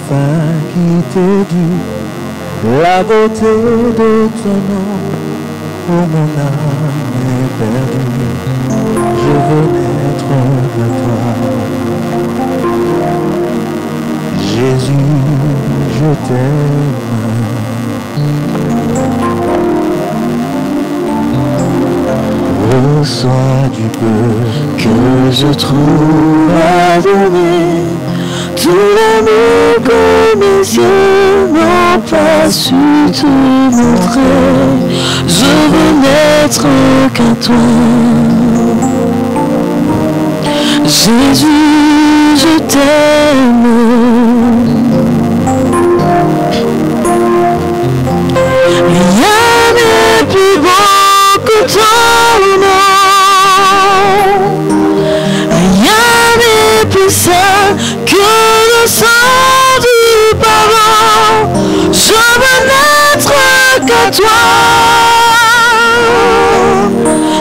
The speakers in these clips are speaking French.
fin qui t'est due, la beauté de ton nom, où mon âme est perdue. Je veux n'être que toi. Jésus, je t'aime. Reçois du peu que je trouve à donner, tout l'amour que mes yeux n'ont pas su te montrer. Je veux n'être qu'à toi. Jésus, je t'aime. Rien n'est plus beau que ton nom. Rien n'est plus saint que le sang du pardon. Je veux n'être qu'à toi.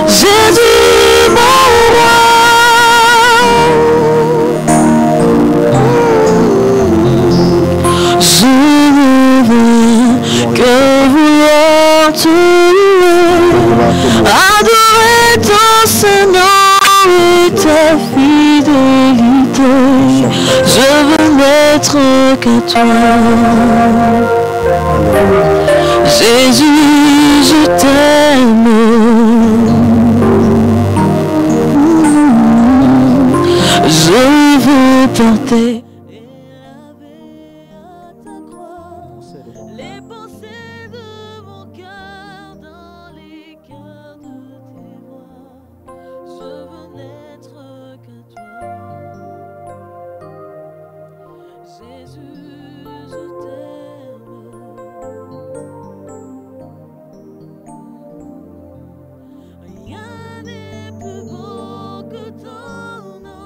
Jésus, mon roi. Je ne veux que vouloir te louer, adorer ton Saint-Nom et ta fidélité. Je veux n'être qu'à toi. Jésus, je t'aime. Je veux porter les pensées de mon cœur dans les cœurs de tes voix. Je veux n'être qu'à toi. Jésus, je t'aime. Rien n'est plus beau que ton nom.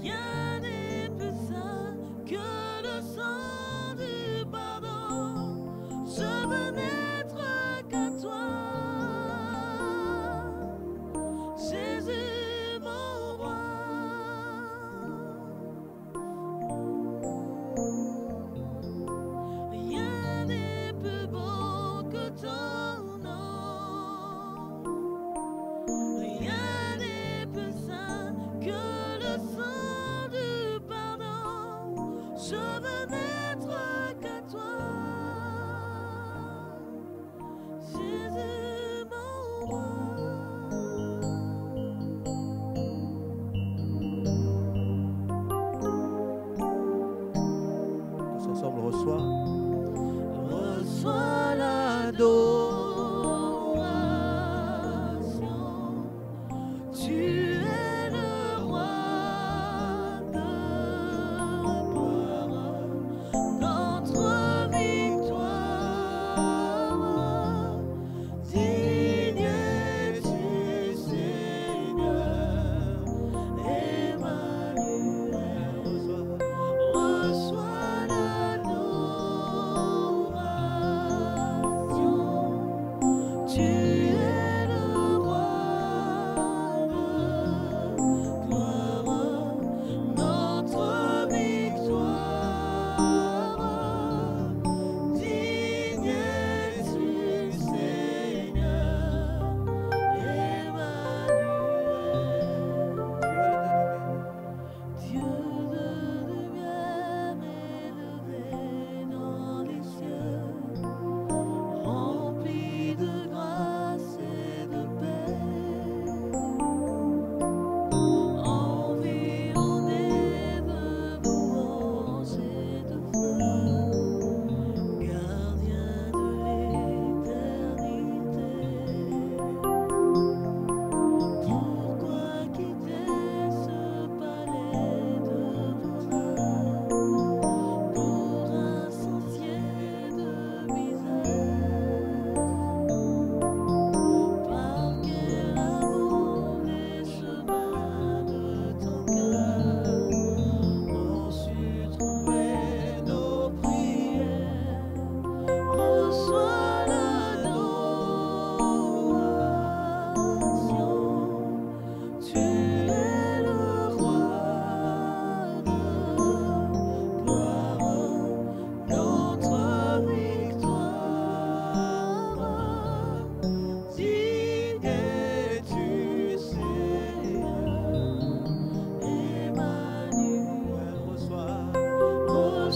Rien n'est plus saint que le sang du pardon. Je veux n'être qu'à toi. Jésus, mon roi. Rien n'est plus beau que ton nom. Rien n'est plus saint que le sang du pardon. Je veux n'être qu'à toi. Jésus, mon roi. Tous ensemble, reçois. Reçois l'adoration. Tu es le roi de gloire. Notre victoire. Digne es-tu, Seigneur, Emmanuel. Reçois l'adoration.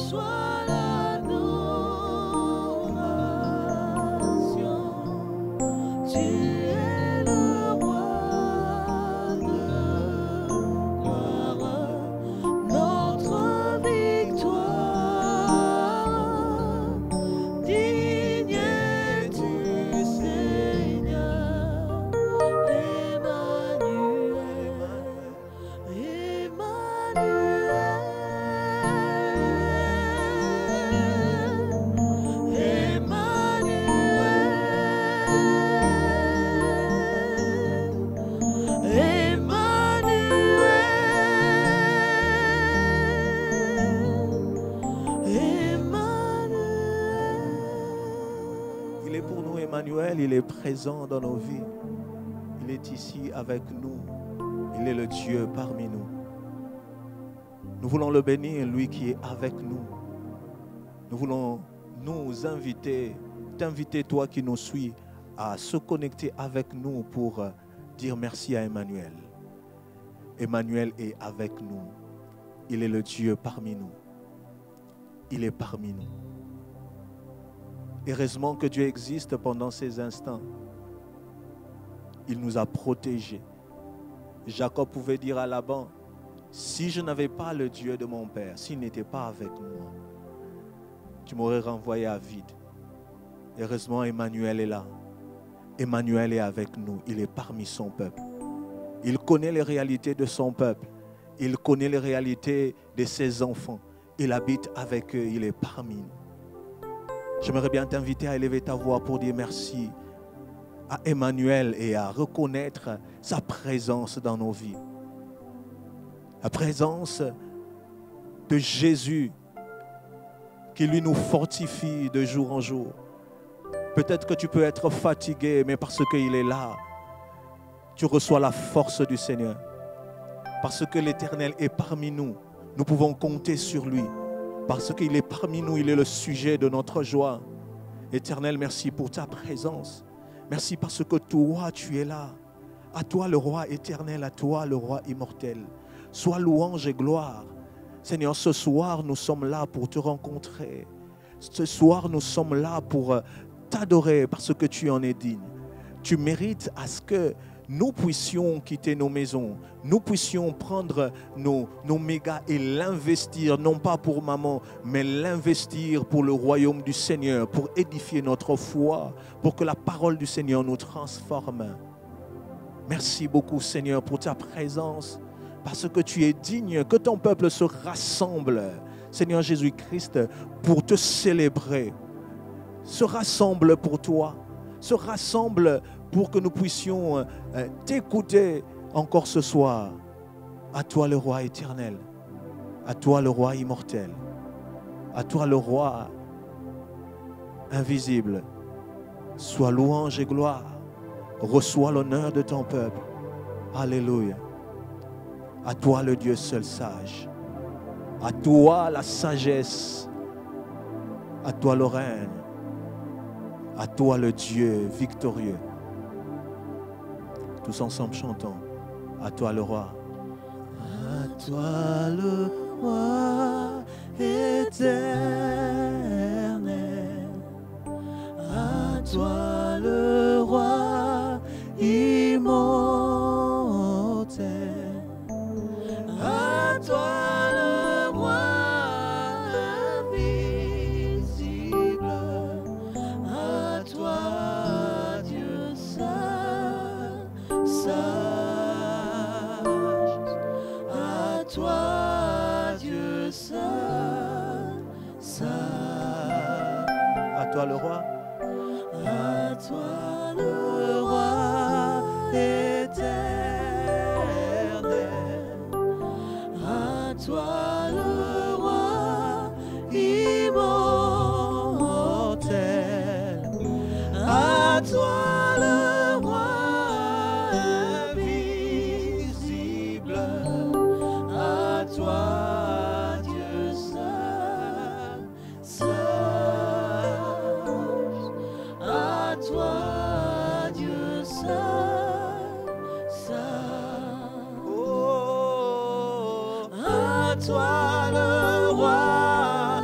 reçois l'adoration. Tu es le roi de gloire, notre victoire. Digne es-tu, Seigneur, Il est pour nous Emmanuel, il est présent dans nos vies. Il est ici avec nous. Il est le Dieu parmi nous. Nous voulons le bénir, lui qui est avec nous. Nous voulons nous inviter, t'inviter toi qui nous suis, à se connecter avec nous pour dire merci à Emmanuel. Emmanuel est avec nous. Il est le Dieu parmi nous. Il est parmi nous. Heureusement que Dieu existe pendant ces instants. Il nous a protégés. Jacob pouvait dire à Laban, si je n'avais pas le Dieu de mon père, s'il n'était pas avec moi, tu m'aurais renvoyé à vide. Heureusement, Emmanuel est là. Emmanuel est avec nous. Il est parmi son peuple. Il connaît les réalités de son peuple. Il connaît les réalités de ses enfants. Il habite avec eux. Il est parmi nous. J'aimerais bien t'inviter à élever ta voix pour dire merci à Emmanuel et à reconnaître sa présence dans nos vies. La présence de Jésus qui lui nous fortifie de jour en jour. Peut-être que tu peux être fatigué, mais parce qu'il est là, tu reçois la force du Seigneur. Parce que l'Éternel est parmi nous, nous pouvons compter sur lui. Parce qu'il est parmi nous, il est le sujet de notre joie. Éternel, merci pour ta présence. Merci parce que toi, tu es là. À toi le roi éternel, à toi le roi immortel. Sois louange et gloire. Seigneur, ce soir, nous sommes là pour te rencontrer. Ce soir, nous sommes là pour t'adorer parce que tu en es digne. Tu mérites à ce que nous puissions quitter nos maisons, nous puissions prendre nos mégas et l'investir, non pas pour maman, mais l'investir pour le royaume du Seigneur, pour édifier notre foi, pour que la parole du Seigneur nous transforme. Merci beaucoup, Seigneur, pour ta présence, parce que tu es digne, que ton peuple se rassemble, Seigneur Jésus-Christ, pour te célébrer, se rassemble pour toi, se rassemble pour que nous puissions t'écouter encore ce soir. À toi le roi éternel, à toi le roi immortel, à toi le roi invisible. Sois louange et gloire. Reçois l'honneur de ton peuple. Alléluia. À toi le Dieu seul sage. À toi la sagesse. À toi le règne. À toi le Dieu victorieux. Tous ensemble chantons. À toi le roi. À toi le roi éternel. À toi le roi immortel. À toi le roi invisible. À toi Dieu saint, sage. À toi Dieu saint, sage. À toi le roi. À toi le roi éternel. À toi le roi immortel. À toi le roi invisible. À toi Dieu saint, sage. À toi Dieu saint, sage. Oh, À toi le roi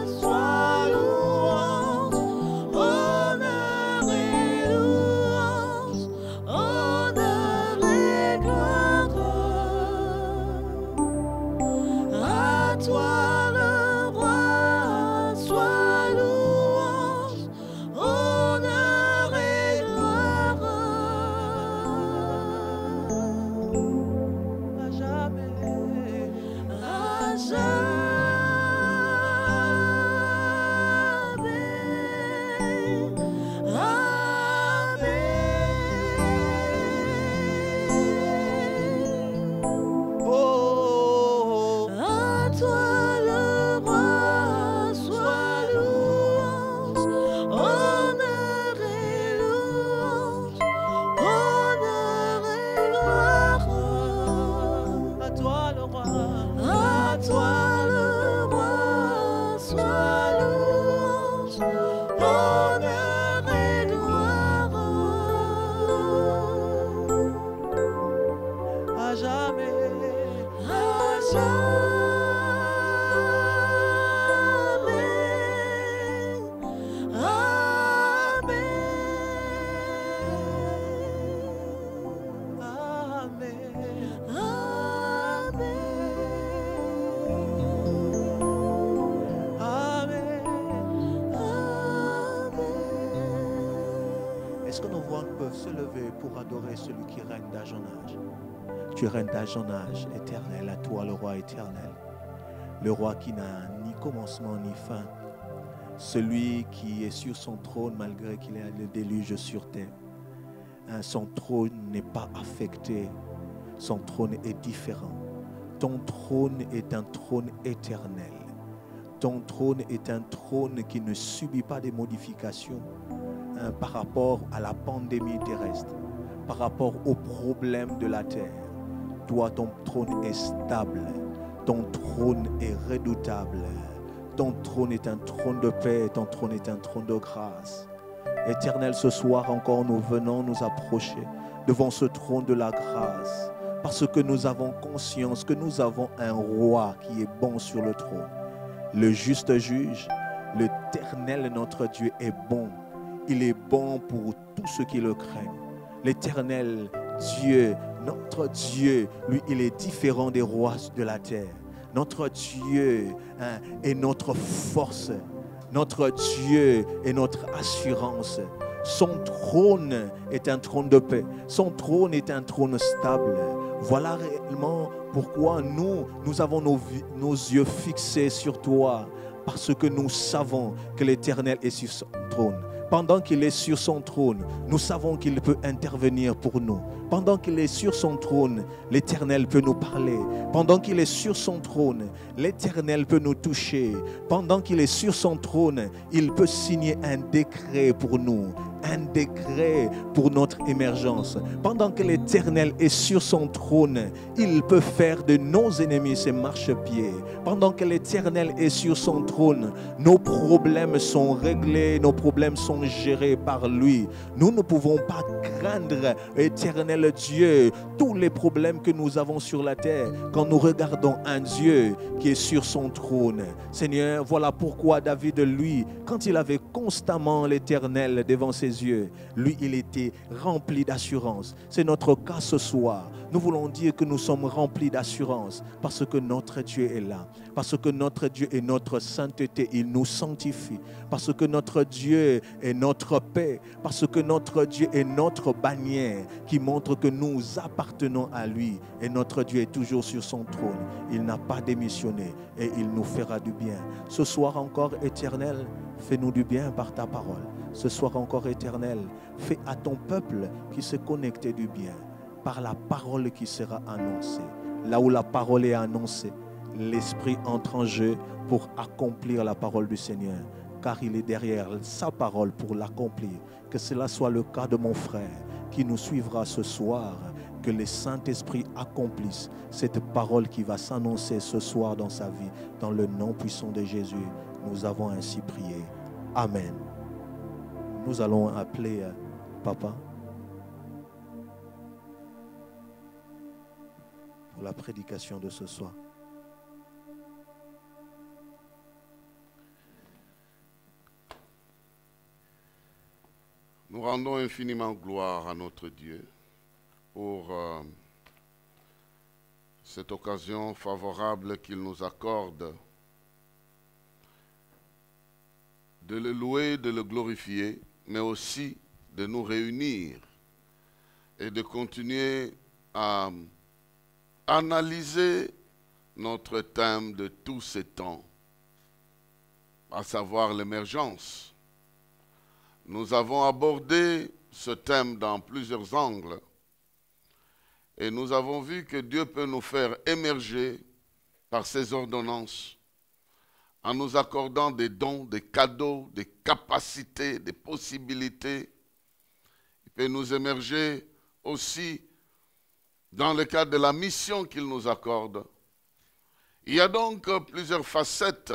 Est-ce que nos voix peuvent se lever pour adorer celui qui règne d'âge en âge? Tu règnes d'âge en âge, éternel, à toi le roi éternel. Le roi qui n'a ni commencement ni fin. Celui qui est sur son trône malgré qu'il ait le déluge sur terre. Son trône n'est pas affecté. Son trône est différent. Ton trône est un trône éternel. Ton trône est un trône qui ne subit pas des modifications par rapport à la pandémie terrestre, par rapport aux problèmes de la terre. Toi, ton trône est stable. Ton trône est redoutable. Ton trône est un trône de paix. Ton trône est un trône de grâce. Éternel, ce soir encore, nous venons nous approcher devant ce trône de la grâce parce que nous avons conscience que nous avons un roi qui est bon sur le trône. Le juste juge, l'Éternel, notre Dieu, est bon. Il est bon pour tous ceux qui le craignent. L'Éternel, Dieu, notre Dieu, lui, il est différent des rois de la terre. Notre Dieu est notre force. Notre Dieu est notre assurance. Son trône est un trône de paix. Son trône est un trône stable. Voilà réellement pourquoi nous avons nos yeux fixés sur toi. Parce que nous savons que l'Éternel est sur son trône. Pendant qu'il est sur son trône, nous savons qu'il peut intervenir pour nous. Pendant qu'il est sur son trône, l'Éternel peut nous parler. Pendant qu'il est sur son trône, l'Éternel peut nous toucher. Pendant qu'il est sur son trône, il peut signer un décret pour nous. Un décret pour notre émergence. Pendant que l'Éternel est sur son trône, il peut faire de nos ennemis ses marchepieds. Pendant que l'Éternel est sur son trône, nos problèmes sont réglés, nos problèmes sont gérés par lui. Nous ne pouvons pas craindre, Éternel Dieu, tous les problèmes que nous avons sur la terre quand nous regardons un Dieu qui est sur son trône. Seigneur, voilà pourquoi David, lui, quand il avait constamment l'Éternel devant ses yeux, lui, il était rempli d'assurance. C'est notre cas ce soir. Nous voulons dire que nous sommes remplis d'assurance parce que notre Dieu est là. Parce que notre Dieu est notre sainteté, il nous sanctifie. Parce que notre Dieu est notre paix. Parce que notre Dieu est notre bannière qui montre que nous appartenons à lui. Et notre Dieu est toujours sur son trône. Il n'a pas démissionné et il nous fera du bien. Ce soir encore, Éternel, fais-nous du bien par ta parole. Ce soir encore, Éternel, fais à ton peuple qui s'est connecté du bien par la parole qui sera annoncée. Là où la parole est annoncée, l'Esprit entre en jeu pour accomplir la parole du Seigneur, car il est derrière sa parole pour l'accomplir. Que cela soit le cas de mon frère qui nous suivra ce soir, que le Saint-Esprit accomplisse cette parole qui va s'annoncer ce soir dans sa vie. Dans le nom puissant de Jésus, nous avons ainsi prié. Amen. Nous allons appeler Papa pour la prédication de ce soir. Nous rendons infiniment gloire à notre Dieu pour cette occasion favorable qu'il nous accorde de le louer, de le glorifier, mais aussi de nous réunir et de continuer à analyser notre thème de tous ces temps, à savoir l'émergence. Nous avons abordé ce thème dans plusieurs angles et nous avons vu que Dieu peut nous faire émerger par ses ordonnances en nous accordant des dons, des cadeaux, des capacités, des possibilités. Il peut nous émerger aussi dans le cadre de la mission qu'il nous accorde. Il y a donc plusieurs facettes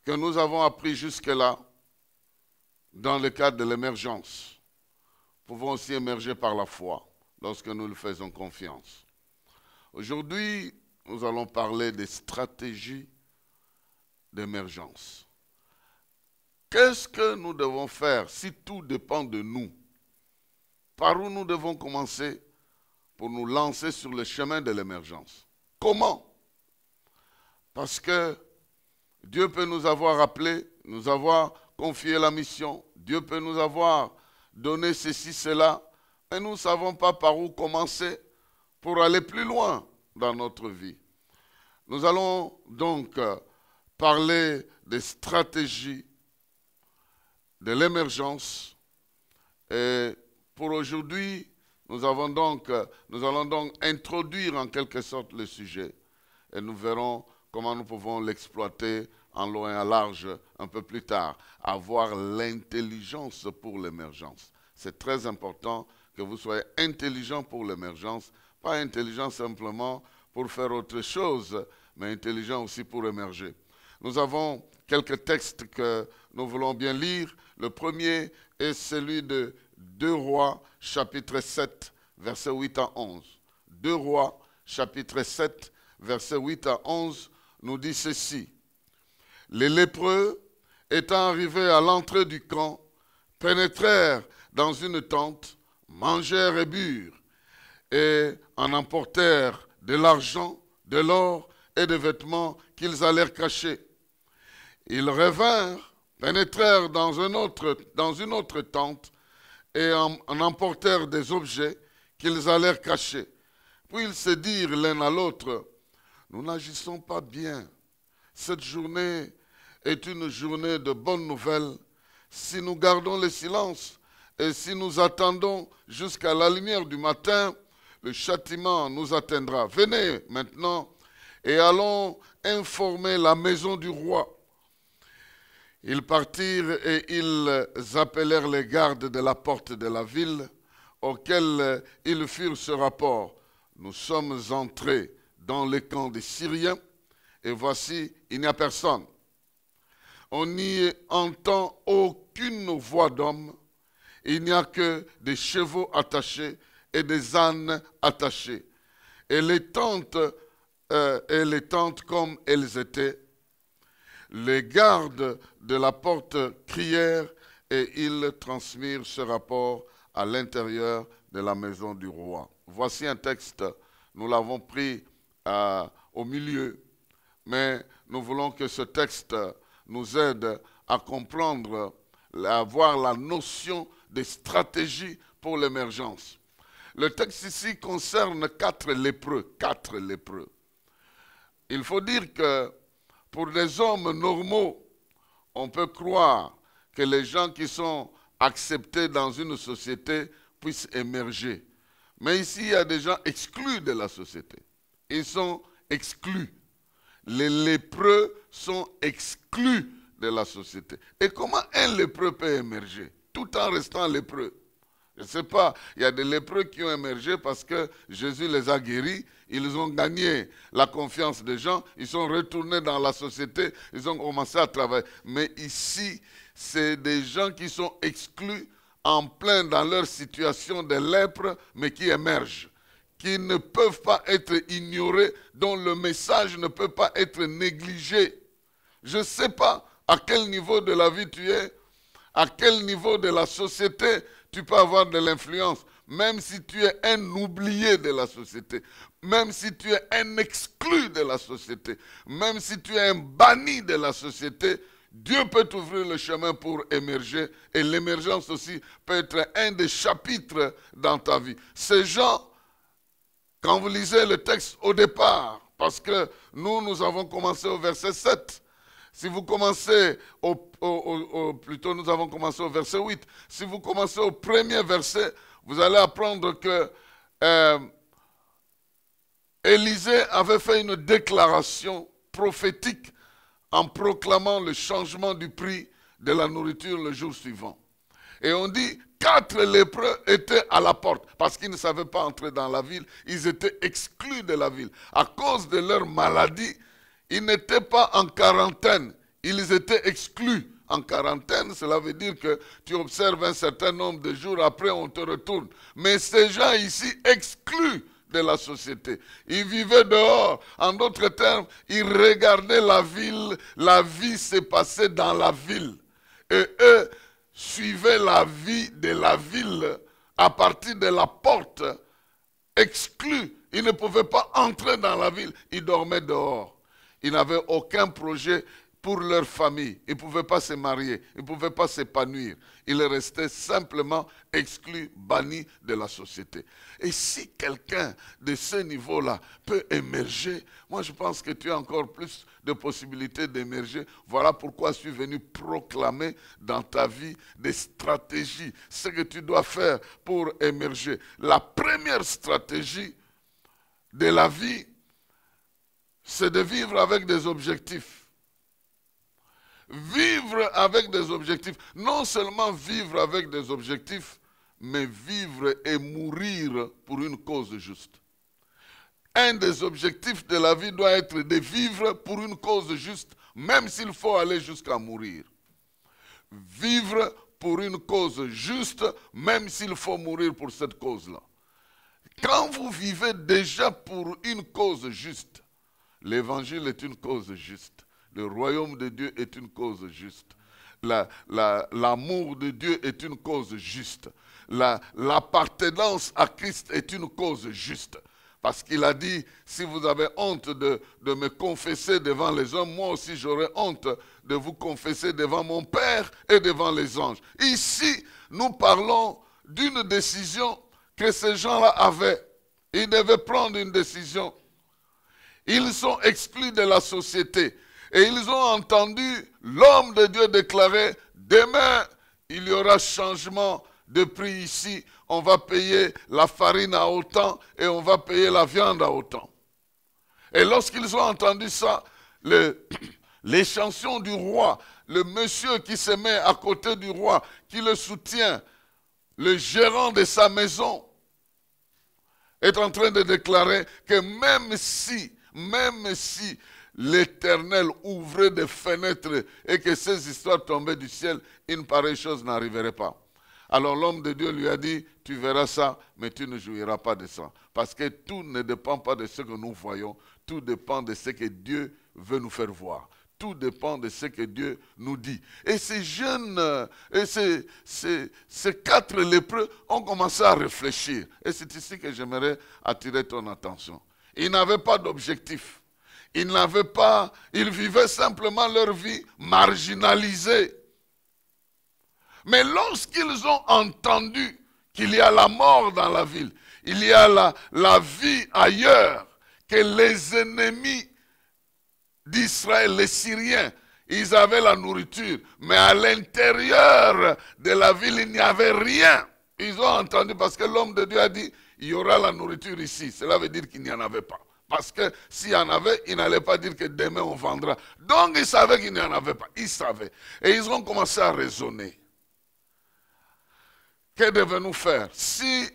que nous avons appris jusque-là dans le cadre de l'émergence. Nous pouvons aussi émerger par la foi lorsque nous lui faisons confiance. Aujourd'hui, nous allons parler des stratégies d'émergence. Qu'est-ce que nous devons faire si tout dépend de nous? Par où nous devons commencer pour nous lancer sur le chemin de l'émergence? Comment? Parce que Dieu peut nous avoir appelés, nous avoir confié la mission. Dieu peut nous avoir donner ceci, cela, mais nous ne savons pas par où commencer pour aller plus loin dans notre vie. Nous allons donc parler des stratégies de l'émergence. Et pour aujourd'hui, nous allons donc introduire en quelque sorte le sujet. Et nous verrons comment nous pouvons l'exploiter en long et en large un peu plus tard. Avoir l'intelligence pour l'émergence. C'est très important que vous soyez intelligent pour l'émergence. Pas intelligent simplement pour faire autre chose, mais intelligent aussi pour émerger. Nous avons quelques textes que nous voulons bien lire. Le premier est celui de 2 Rois, chapitre 7, versets 8 à 11. 2 Rois, chapitre 7, versets 8 à 11, nous dit ceci. Les lépreux, étant arrivés à l'entrée du camp, pénétrèrent dans une tente, mangèrent et burent, et en emportèrent de l'argent, de l'or et des vêtements qu'ils allèrent cacher. Ils revinrent, pénétrèrent dans une autre tente et en emportèrent des objets qu'ils allèrent cacher. Puis ils se dirent l'un à l'autre, nous n'agissons pas bien. Cette journée est une journée de bonnes nouvelles. Si nous gardons le silence et si nous attendons jusqu'à la lumière du matin, le châtiment nous atteindra. Venez maintenant et allons informer la maison du roi. Ils partirent et ils appelèrent les gardes de la porte de la ville, auxquels ils firent ce rapport. Nous sommes entrés dans le camp des Syriens, et voici, il n'y a personne. On n'y entend aucune voix d'homme, il n'y a que des chevaux attachés et des ânes attachés. Et les tentes comme elles étaient, les gardes de la porte crièrent et ils transmirent ce rapport à l'intérieur de la maison du roi. Voici un texte, nous l'avons pris au milieu, mais nous voulons que ce texte nous aide à comprendre, à avoir la notion des stratégies pour l'émergence. Le texte ici concerne 4 lépreux, 4 lépreux. Il faut dire que pour des hommes normaux, on peut croire que les gens qui sont acceptés dans une société puissent émerger. Mais ici, il y a des gens exclus de la société. Ils sont exclus. Les lépreux sont exclus de la société. Et comment un lépreux peut émerger tout en restant lépreux? Je ne sais pas, il y a des lépreux qui ont émergé parce que Jésus les a guéris, ils ont gagné la confiance des gens, ils sont retournés dans la société, ils ont commencé à travailler. Mais ici, c'est des gens qui sont exclus en plein dans leur situation de lèpre, mais qui émergent, qui ne peuvent pas être ignorés, dont le message ne peut pas être négligé. Je ne sais pas à quel niveau de la vie tu es, à quel niveau de la société tu peux avoir de l'influence, même si tu es un oublié de la société, même si tu es un exclu de la société, même si tu es un banni de la société, Dieu peut t'ouvrir le chemin pour émerger et l'émergence aussi peut être un des chapitres dans ta vie. Ces gens, quand vous lisez le texte au départ, parce que nous avons commencé au verset 7, si vous commencez plutôt nous avons commencé au verset 8. Si vous commencez au premier verset, vous allez apprendre que Élisée avait fait une déclaration prophétique en proclamant le changement du prix de la nourriture le jour suivant. Et on dit 4 lépreux étaient à la porte parce qu'ils ne savaient pas entrer dans la ville. Ils étaient exclus de la ville. À cause de leur maladie, ils n'étaient pas en quarantaine, ils étaient exclus. En quarantaine, cela veut dire que tu observes un certain nombre de jours, après on te retourne. Mais ces gens ici, exclus de la société, ils vivaient dehors. En d'autres termes, ils regardaient la vie s'est passée dans la ville. Et eux suivaient la vie de la ville à partir de la porte, exclus. Ils ne pouvaient pas entrer dans la ville, ils dormaient dehors. Ils n'avaient aucun projet pour leur famille. Ils ne pouvaient pas se marier, ils ne pouvaient pas s'épanouir. Ils restaient simplement exclus, bannis de la société. Et si quelqu'un de ce niveau-là peut émerger, moi je pense que tu as encore plus de possibilités d'émerger. Voilà pourquoi je suis venu proclamer dans ta vie des stratégies, ce que tu dois faire pour émerger. La première stratégie de la vie, c'est de vivre avec des objectifs. Vivre avec des objectifs. Non seulement vivre avec des objectifs, mais vivre et mourir pour une cause juste. Un des objectifs de la vie doit être de vivre pour une cause juste, même s'il faut aller jusqu'à mourir. Vivre pour une cause juste, même s'il faut mourir pour cette cause-là. Quand vous vivez déjà pour une cause juste, l'évangile est une cause juste. Le royaume de Dieu est une cause juste. L'amour de Dieu est une cause juste. L'appartenance à Christ est une cause juste. Parce qu'il a dit, si vous avez honte de me confesser devant les hommes, moi aussi j'aurai honte de vous confesser devant mon Père et devant les anges. Ici, nous parlons d'une décision que ces gens-là avaient. Ils devaient prendre une décision. Ils sont exclus de la société. Et ils ont entendu l'homme de Dieu déclarer, demain, il y aura changement de prix ici. On va payer la farine à autant et on va payer la viande à autant. Et lorsqu'ils ont entendu ça, les chansons du roi, le monsieur qui se met à côté du roi, qui le soutient, le gérant de sa maison, est en train de déclarer que même si l'Éternel ouvrait des fenêtres et que ces histoires tombaient du ciel, une pareille chose n'arriverait pas. Alors l'homme de Dieu lui a dit, tu verras ça, mais tu ne jouiras pas de ça. Parce que tout ne dépend pas de ce que nous voyons, tout dépend de ce que Dieu veut nous faire voir. Tout dépend de ce que Dieu nous dit. Et ces jeunes, ces 4 lépreux ont commencé à réfléchir. Et c'est ici que j'aimerais attirer ton attention. Ils n'avaient pas d'objectif. Ils vivaient simplement leur vie marginalisée. Mais lorsqu'ils ont entendu qu'il y a la mort dans la ville, il y a la vie ailleurs, que les ennemis d'Israël, les Syriens, ils avaient la nourriture, mais à l'intérieur de la ville, il n'y avait rien. Ils ont entendu parce que l'homme de Dieu a dit, il y aura la nourriture ici. Cela veut dire qu'il n'y en avait pas. Parce que s'il y en avait, il n'allait pas dire que demain on vendra. Donc ils savaient qu'il n'y en avait pas. Ils savaient. Et ils ont commencé à raisonner. Que devons-nous faire? Si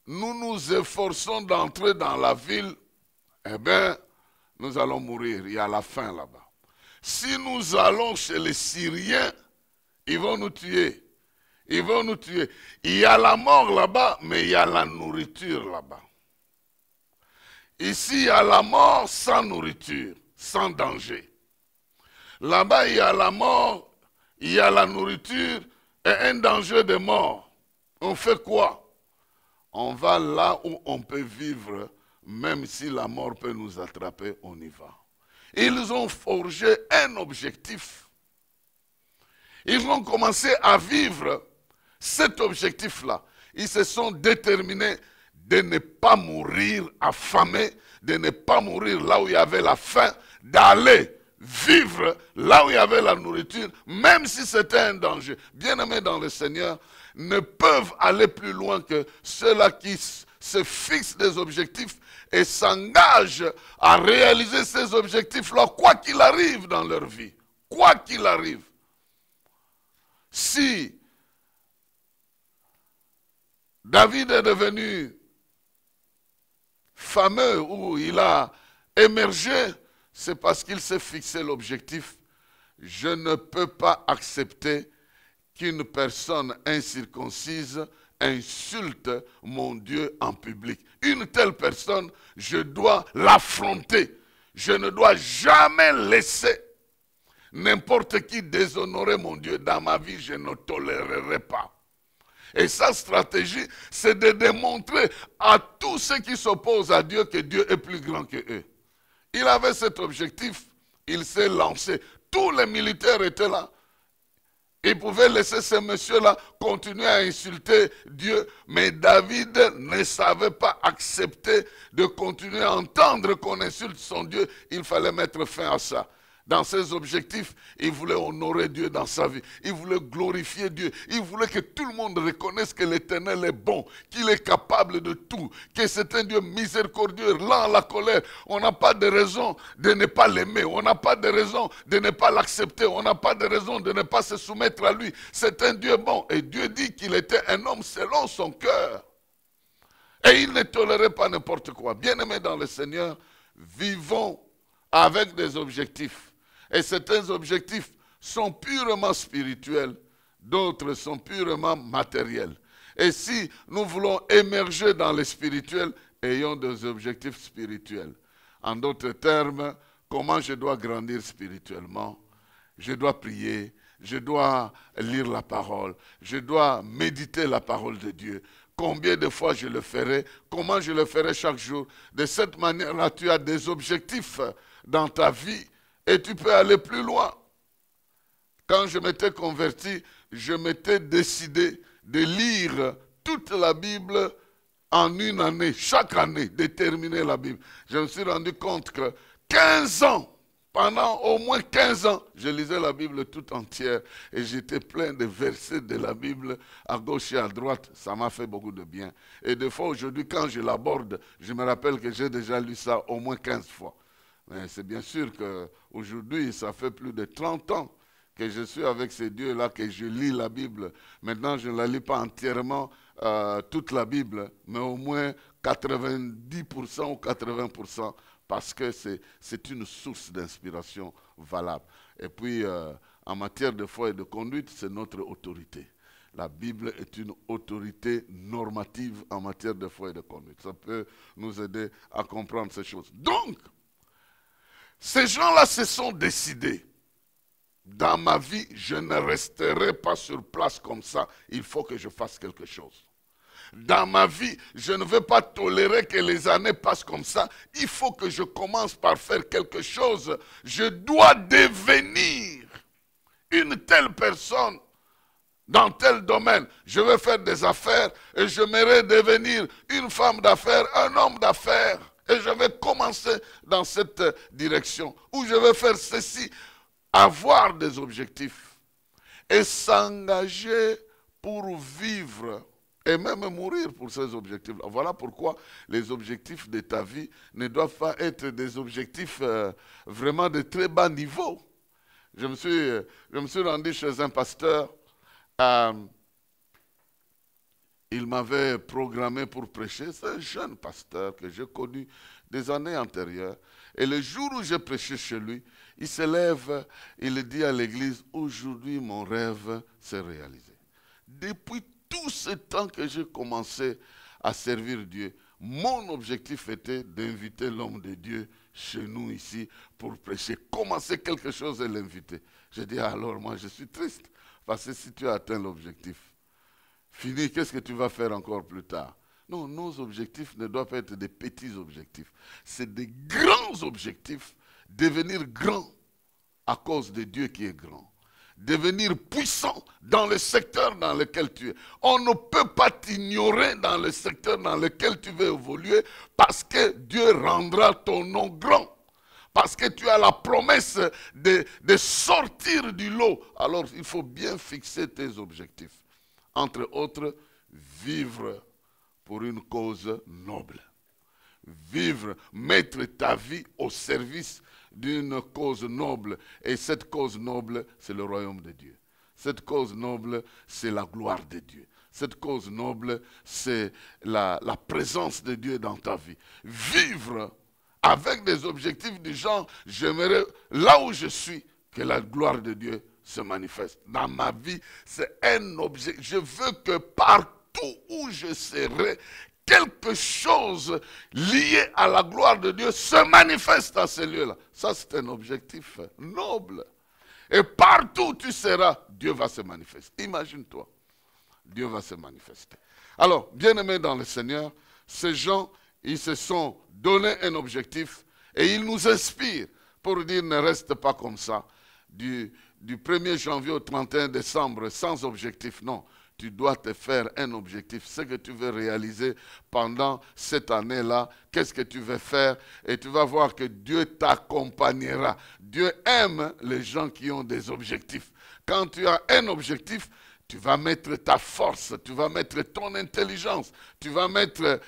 nous nous efforçons d'entrer dans la ville, eh bien, nous allons mourir. Il y a la faim là-bas. Si nous allons chez les Syriens, ils vont nous tuer. Ils vont nous tuer. Il y a la mort là-bas, mais il y a la nourriture là-bas. Ici, il y a la mort sans nourriture, sans danger. Là-bas, il y a la mort, il y a la nourriture et un danger de mort. On fait quoi? On va là où on peut vivre, même si la mort peut nous attraper, on y va. Ils ont forgé un objectif. Ils ont commencé à vivre cet objectif-là. Ils se sont déterminés de ne pas mourir affamés, de ne pas mourir là où il y avait la faim, d'aller vivre là où il y avait la nourriture, même si c'était un danger. Bien-aimés dans le Seigneur, ne peuvent aller plus loin que ceux-là qui se fixent des objectifs et s'engagent à réaliser ces objectifs-là, quoi qu'il arrive dans leur vie. Quoi qu'il arrive. Si David est devenu fameux, où il a émergé, c'est parce qu'il s'est fixé l'objectif. Je ne peux pas accepter qu'une personne incirconcise insulte mon Dieu en public. Une telle personne, je dois l'affronter. Je ne dois jamais laisser n'importe qui déshonorer mon Dieu. Dans ma vie, je ne tolérerai pas. Et sa stratégie, c'est de démontrer à tous ceux qui s'opposent à Dieu que Dieu est plus grand que eux. Il avait cet objectif il s'est lancé. Tous les militaires étaient là. Ils pouvaient laisser ces messieurs-là continuer à insulter Dieu. Mais David ne savait pas accepter de continuer à entendre qu'on insulte son Dieu. Il fallait mettre fin à ça. Dans ses objectifs, il voulait honorer Dieu dans sa vie. Il voulait glorifier Dieu. Il voulait que tout le monde reconnaisse que l'Éternel est bon, qu'il est capable de tout, que c'est un Dieu miséricordieux, lent à la colère. On n'a pas de raison de ne pas l'aimer. On n'a pas de raison de ne pas l'accepter. On n'a pas de raison de ne pas se soumettre à lui. C'est un Dieu bon. Et Dieu dit qu'il était un homme selon son cœur. Et il ne tolérait pas n'importe quoi. Bien-aimés dans le Seigneur, vivons avec des objectifs. Et certains objectifs sont purement spirituels, d'autres sont purement matériels. Et si nous voulons émerger dans le spirituel, ayons des objectifs spirituels. En d'autres termes, comment je dois grandir spirituellement? Je dois prier, je dois lire la parole, je dois méditer la parole de Dieu. Combien de fois je le ferai? Comment je le ferai chaque jour? De cette manière-là, tu as des objectifs dans ta vie. Et tu peux aller plus loin. Quand je m'étais converti, je m'étais décidé de lire toute la Bible en une année, chaque année, de terminer la Bible. Je me suis rendu compte que 15 ans, pendant au moins 15 ans, je lisais la Bible tout entière et j'étais plein de versets de la Bible à gauche et à droite. Ça m'a fait beaucoup de bien. Et des fois, aujourd'hui, quand je l'aborde, je me rappelle que j'ai déjà lu ça au moins 15 fois. Mais c'est bien sûr qu'aujourd'hui, ça fait plus de 30 ans que je suis avec ces dieux-là, que je lis la Bible. Maintenant, je ne la lis pas entièrement, toute la Bible, mais au moins 90% ou 80%, parce que c'est une source d'inspiration valable. Et puis, en matière de foi et de conduite, c'est notre autorité. La Bible est une autorité normative en matière de foi et de conduite. Ça peut nous aider à comprendre ces choses. Donc, ces gens-là se sont décidés. Dans ma vie, je ne resterai pas sur place comme ça. Il faut que je fasse quelque chose. Dans ma vie, je ne veux pas tolérer que les années passent comme ça. Il faut que je commence par faire quelque chose. Je dois devenir une telle personne dans tel domaine. Je veux faire des affaires et j'aimerais devenir une femme d'affaires, un homme d'affaires. Et je vais commencer dans cette direction, où je vais faire ceci, avoir des objectifs et s'engager pour vivre et même mourir pour ces objectifs-là. Voilà pourquoi les objectifs de ta vie ne doivent pas être des objectifs vraiment de très bas niveau. Je me suis rendu chez un pasteur. Il m'avait programmé pour prêcher. C'est un jeune pasteur que j'ai connu des années antérieures. Et le jour où j'ai prêché chez lui, il se lève, il dit à l'église, aujourd'hui mon rêve s'est réalisé. Depuis tout ce temps que j'ai commencé à servir Dieu, mon objectif était d'inviter l'homme de Dieu chez nous ici pour prêcher, commencer quelque chose et l'inviter. J'ai dit, alors moi je suis triste, parce que si tu as atteint l'objectif, fini, qu'est-ce que tu vas faire encore plus tard? Non, nos objectifs ne doivent pas être des petits objectifs. C'est des grands objectifs. Devenir grand à cause de Dieu qui est grand. Devenir puissant dans le secteur dans lequel tu es. On ne peut pas t'ignorer dans le secteur dans lequel tu veux évoluer parce que Dieu rendra ton nom grand. Parce que tu as la promesse de sortir du lot. Alors, il faut bien fixer tes objectifs. Entre autres, vivre pour une cause noble. Vivre, mettre ta vie au service d'une cause noble. Et cette cause noble, c'est le royaume de Dieu. Cette cause noble, c'est la gloire de Dieu. Cette cause noble, c'est la présence de Dieu dans ta vie. Vivre avec des objectifs du genre, j'aimerais, là où je suis, que la gloire de Dieu se manifeste. Dans ma vie, c'est un objectif. Je veux que partout où je serai, quelque chose lié à la gloire de Dieu se manifeste à ces lieux-là. Ça, c'est un objectif noble. Et partout où tu seras, Dieu va se manifester. Imagine-toi, Dieu va se manifester. Alors, bien-aimés dans le Seigneur, ces gens, ils se sont donné un objectif et ils nous inspirent pour dire ne reste pas comme ça, du 1er janvier au 31 décembre sans objectif. Non, tu dois te faire un objectif. Ce que tu veux réaliser pendant cette année-là, qu'est-ce que tu veux faire? Et tu vas voir que Dieu t'accompagnera. Dieu aime les gens qui ont des objectifs. Quand tu as un objectif, tu vas mettre ta force, tu vas mettre ton intelligence, tu vas mettre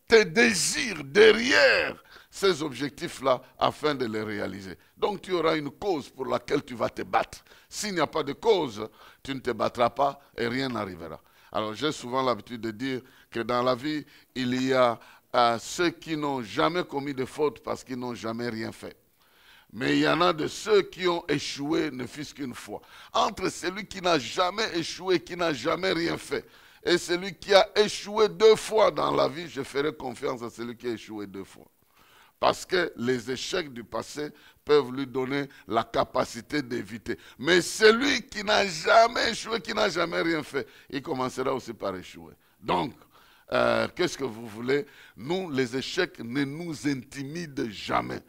tes désirs derrière ces objectifs-là afin de les réaliser. Donc tu auras une cause pour laquelle tu vas te battre. S'il n'y a pas de cause, tu ne te battras pas et rien n'arrivera. Alors j'ai souvent l'habitude de dire que dans la vie, il y a ceux qui n'ont jamais commis de faute parce qu'ils n'ont jamais rien fait. Mais il y en a de ceux qui ont échoué ne fût-ce qu'une fois. Entre celui qui n'a jamais échoué, qui n'a jamais rien fait, et celui qui a échoué 2 fois dans la vie, je ferai confiance à celui qui a échoué 2 fois. Parce que les échecs du passé peuvent lui donner la capacité d'éviter. Mais celui qui n'a jamais échoué, qui n'a jamais rien fait, il commencera aussi par échouer. Donc, qu'est-ce que vous voulez? Nous, les échecs ne nous intimident jamais.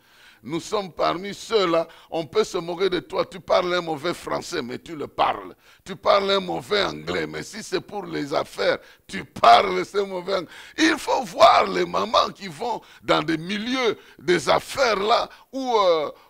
Nous sommes parmi ceux-là, on peut se moquer de toi. Tu parles un mauvais français, mais tu le parles. Tu parles un mauvais anglais, mais si c'est pour les affaires, tu parles ce mauvais anglais. Il faut voir les mamans qui vont dans des milieux des affaires là où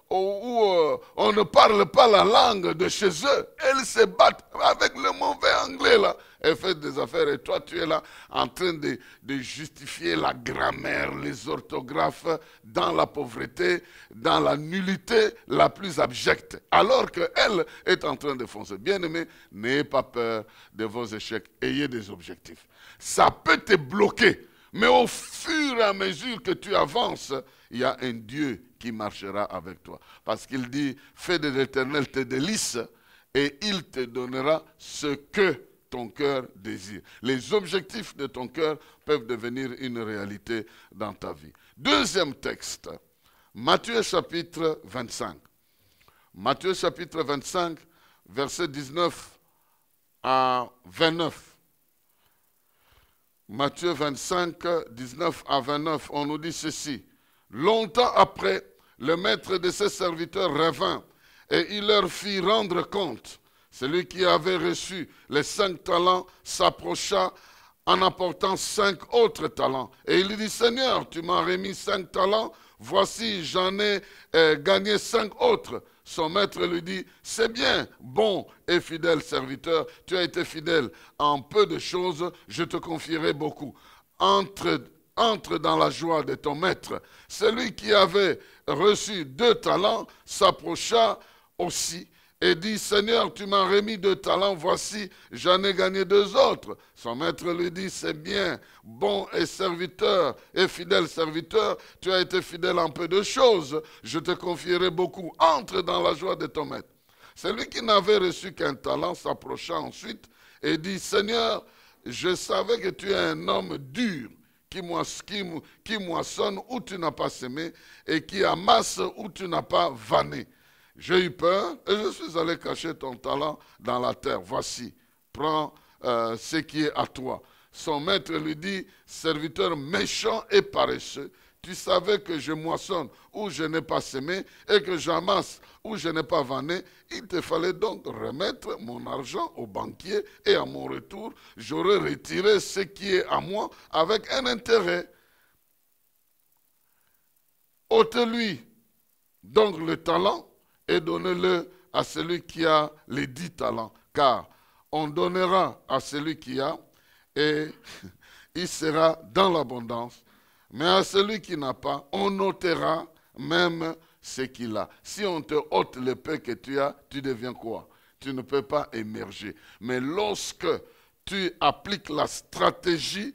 on ne parle pas la langue de chez eux. Elles se battent avec le mauvais anglais là. Elles font des affaires et toi tu es là en train de justifier la grammaire, les orthographes dans la pauvreté, dans la nullité la plus abjecte. Alors qu'elle est en train de foncer. Bien-aimé, n'ayez pas peur de vos échecs, ayez des objectifs. Ça peut te bloquer, mais au fur et à mesure que tu avances, il y a un Dieu qui marchera avec toi. Parce qu'il dit, fais de l'Éternel tes délices et il te donnera ce que ton cœur désire. Les objectifs de ton cœur peuvent devenir une réalité dans ta vie. Deuxième texte, Matthieu chapitre 25. Matthieu chapitre 25, versets 19 à 29. Matthieu 25, 19 à 29, on nous dit ceci. Longtemps après, le maître de ses serviteurs revint et il leur fit rendre compte. Celui qui avait reçu les 5 talents s'approcha en apportant 5 autres talents. Et il dit, Seigneur, tu m'as remis 5 talents, voici j'en ai gagné 5 autres. Son maître lui dit, c'est bien, bon et fidèle serviteur, tu as été fidèle en peu de choses, je te confierai beaucoup. Entre dans la joie de ton maître. Celui qui avait reçu 2 talents s'approcha aussi et dit, Seigneur, tu m'as remis 2 talents, voici, j'en ai gagné 2 autres. Son maître lui dit, c'est bien, bon et serviteur, et fidèle serviteur, tu as été fidèle en peu de choses, je te confierai beaucoup. Entre dans la joie de ton maître. Celui qui n'avait reçu qu'un talent s'approcha ensuite et dit, Seigneur, je savais que tu es un homme dur, qui moissonne où tu n'as pas semé et qui amasse où tu n'as pas vanné. J'ai eu peur et je suis allé cacher ton talent dans la terre. Voici, prends ce qui est à toi. Son maître lui dit, serviteur méchant et paresseux, tu savais que je moissonne où je n'ai pas semé et que j'amasse où je n'ai pas vanné. Il te fallait donc remettre mon argent au banquier et à mon retour, j'aurais retiré ce qui est à moi avec un intérêt. Ôtez-lui donc le talent et donnez-le à celui qui a les 10 talents, car on donnera à celui qui a et il sera dans l'abondance. Mais à celui qui n'a pas, on ôtera même ce qu'il a. Si on te ôte le peu que tu as, tu deviens quoi? Tu ne peux pas émerger. Mais lorsque tu appliques la stratégie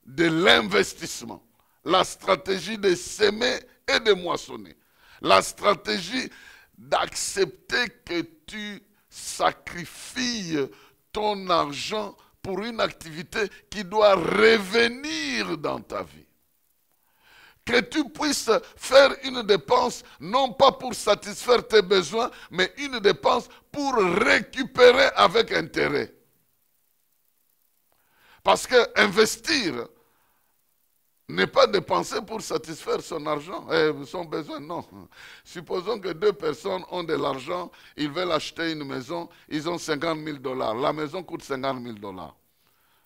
de l'investissement, la stratégie de semer et de moissonner, la stratégie d'accepter que tu sacrifies ton argent pour une activité qui doit revenir dans ta vie. Que tu puisses faire une dépense, non pas pour satisfaire tes besoins, mais une dépense pour récupérer avec intérêt. Parce que investir, n'est pas dépensé pour satisfaire son argent, son besoin, non. Supposons que deux personnes ont de l'argent, ils veulent acheter une maison, ils ont 50 000 $. La maison coûte 50 000 $.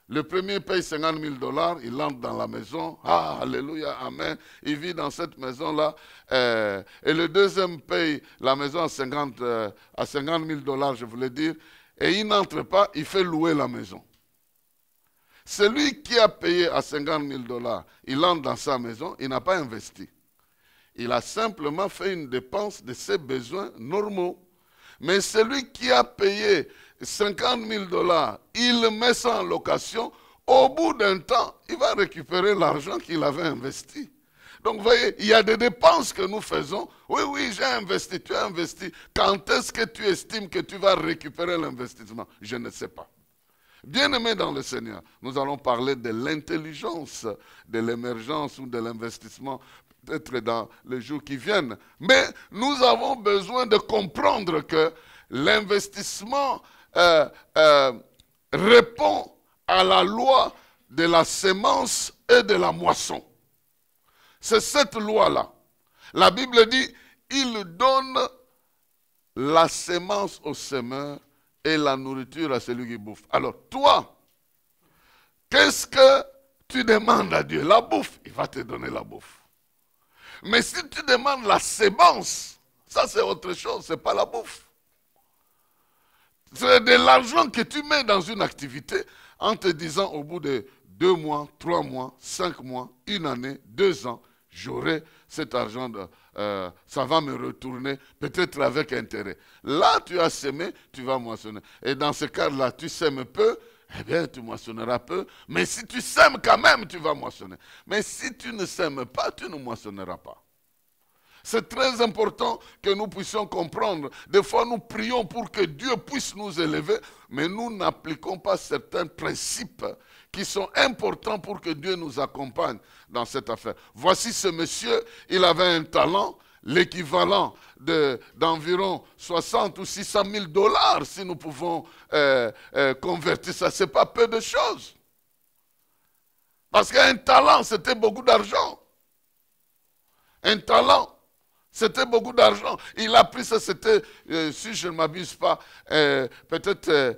Le premier paye 50 000 $, il entre dans la maison, ah, alléluia, amen, il vit dans cette maison-là, et le deuxième paye la maison à 50 000 $, je voulais dire, et il n'entre pas, il fait louer la maison. Celui qui a payé à 50 000 $, il entre dans sa maison, il n'a pas investi. Il a simplement fait une dépense de ses besoins normaux. Mais celui qui a payé 50 000 $, il met ça en location, au bout d'un temps, il va récupérer l'argent qu'il avait investi. Donc, vous voyez, il y a des dépenses que nous faisons. Oui, oui, j'ai investi, tu as investi. Quand est-ce que tu estimes que tu vas récupérer l'investissement? Je ne sais pas. Bien-aimés dans le Seigneur, nous allons parler de l'intelligence, de l'émergence ou de l'investissement, peut-être dans les jours qui viennent. Mais nous avons besoin de comprendre que l'investissement répond à la loi de la semence et de la moisson. C'est cette loi-là. La Bible dit, il donne la semence au semeur et la nourriture à celui qui bouffe. Alors toi, qu'est-ce que tu demandes à Dieu? La bouffe, il va te donner la bouffe. Mais si tu demandes la semence, ça c'est autre chose, ce n'est pas la bouffe. C'est de l'argent que tu mets dans une activité en te disant au bout de 2 mois, 3 mois, 5 mois, 1 année, 2 ans, j'aurai cet argent, ça va me retourner, peut-être avec intérêt. Là, tu as semé, tu vas moissonner. Et dans ce cas-là, tu sèmes peu, eh bien, tu moissonneras peu. Mais si tu sèmes quand même, tu vas moissonner. Mais si tu ne sèmes pas, tu ne moissonneras pas. C'est très important que nous puissions comprendre. Des fois, nous prions pour que Dieu puisse nous élever, mais nous n'appliquons pas certains principes qui sont importants pour que Dieu nous accompagne dans cette affaire. Voici ce monsieur, il avait un talent, l'équivalent d'environ 60 ou 600 000 $, si nous pouvons convertir ça. Ce n'est pas peu de choses. Parce qu'un talent, c'était beaucoup d'argent. Un talent, c'était beaucoup d'argent. Il a pris ça, c'était, si je ne m'abuse pas, peut-être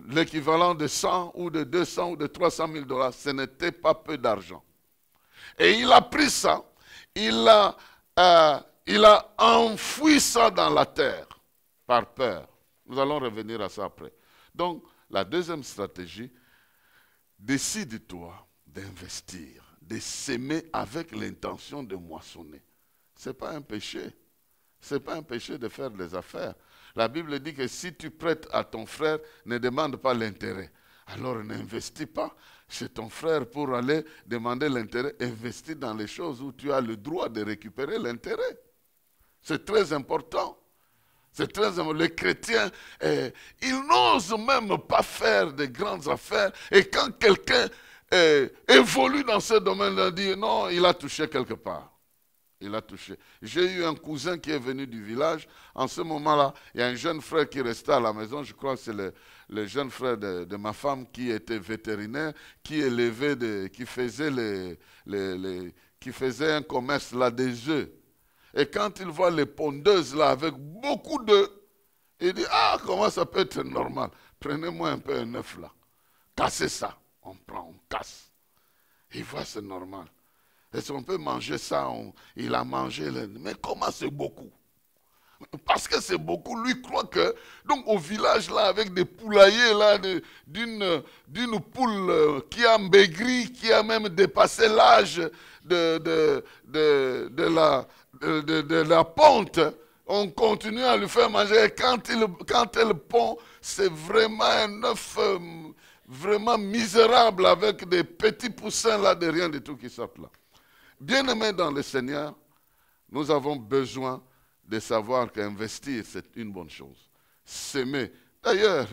l'équivalent de 100 ou de 200 ou de 300 000 $. Ce n'était pas peu d'argent. Et il a pris ça, il a enfoui ça dans la terre par peur. Nous allons revenir à ça après. Donc, la deuxième stratégie, décide-toi d'investir, de s'aimer avec l'intention de moissonner. Ce n'est pas un péché. Ce n'est pas un péché de faire des affaires. La Bible dit que si tu prêtes à ton frère, ne demande pas l'intérêt. Alors n'investis pas chez ton frère pour aller demander l'intérêt. Investis dans les choses où tu as le droit de récupérer l'intérêt. C'est très important. C'est très important. Les chrétiens, ils n'osent même pas faire de grandes affaires. Et quand quelqu'un évolue dans ce domaine-là, dit non, il a touché quelque part. Il a touché. J'ai eu un cousin qui est venu du village. En ce moment-là, il y a un jeune frère qui restait à la maison. Je crois que c'est le jeune frère de ma femme qui était vétérinaire, qui élevait, qui faisait un commerce là des œufs. Et quand il voit les pondeuses là avec beaucoup d'œufs, il dit, ah, comment ça peut être normal? Prenez-moi un peu un œuf là. Cassez ça. On prend, on casse. Il voit c'est normal. Est-ce qu'on peut manger ça? Il a mangé. Mais comment c'est beaucoup? Parce que c'est beaucoup. Lui croit que, donc au village là, avec des poulaillers là, d'une poule qui a maigri, qui a même dépassé l'âge de la ponte, on continue à lui faire manger. Et quand elle pond, c'est vraiment un œuf vraiment misérable avec des petits poussins là, de rien du tout qui sortent là. Bien-aimés dans le Seigneur, nous avons besoin de savoir qu'investir, c'est une bonne chose. S'aimer. D'ailleurs,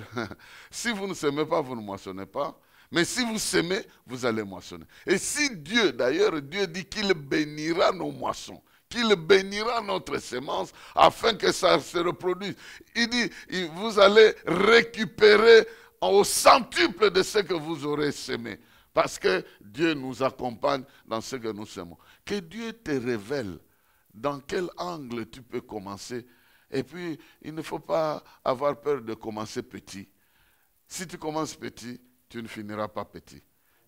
si vous ne s'aimez pas, vous ne moissonnez pas. Mais si vous s'aimez, vous allez moissonner. Et si Dieu, d'ailleurs, Dieu dit qu'il bénira nos moissons, qu'il bénira notre semence afin que ça se reproduise. Il dit, vous allez récupérer au centuple de ce que vous aurez sémé. Parce que Dieu nous accompagne dans ce que nous sommes. Que Dieu te révèle dans quel angle tu peux commencer. Et puis, il ne faut pas avoir peur de commencer petit. Si tu commences petit, tu ne finiras pas petit.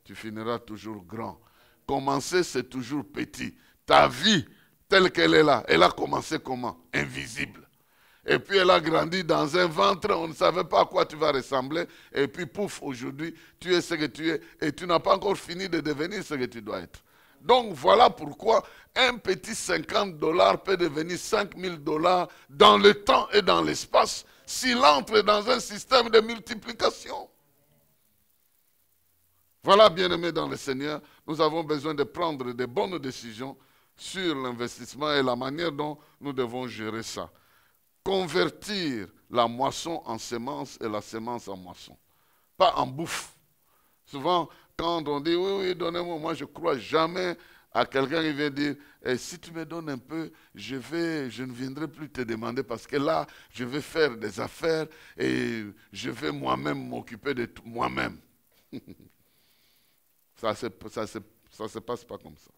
Tu finiras toujours grand. Commencer, c'est toujours petit. Ta vie, telle qu'elle est là, elle a commencé comment? Invisible. Et puis elle a grandi dans un ventre, on ne savait pas à quoi tu vas ressembler. Et puis pouf, aujourd'hui, tu es ce que tu es. Et tu n'as pas encore fini de devenir ce que tu dois être. Donc voilà pourquoi un petit 50 $ peut devenir 5000 $ dans le temps et dans l'espace s'il entre dans un système de multiplication. Voilà, bien-aimés dans le Seigneur, nous avons besoin de prendre de bonnes décisions sur l'investissement et la manière dont nous devons gérer ça. Convertir la moisson en semence et la semence en moisson, pas en bouffe. Souvent, quand on dit, oui, oui, donnez-moi, moi je ne crois jamais à quelqu'un qui vient dire, si tu me donnes un peu, je ne viendrai plus te demander parce que là, je vais faire des affaires et je vais moi-même m'occuper de tout, moi-même. Ça se passe pas comme ça.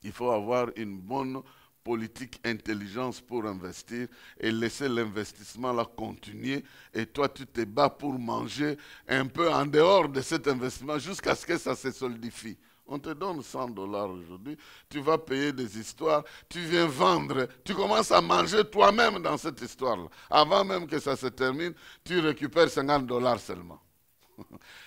Il faut avoir une bonne politique intelligence pour investir et laisser l'investissement là continuer et toi tu te bats pour manger un peu en dehors de cet investissement jusqu'à ce que ça se solidifie. On te donne 100 $ aujourd'hui, tu vas payer des histoires, tu viens vendre, tu commences à manger toi-même dans cette histoire-là. Avant même que ça se termine, tu récupères 50 $ seulement.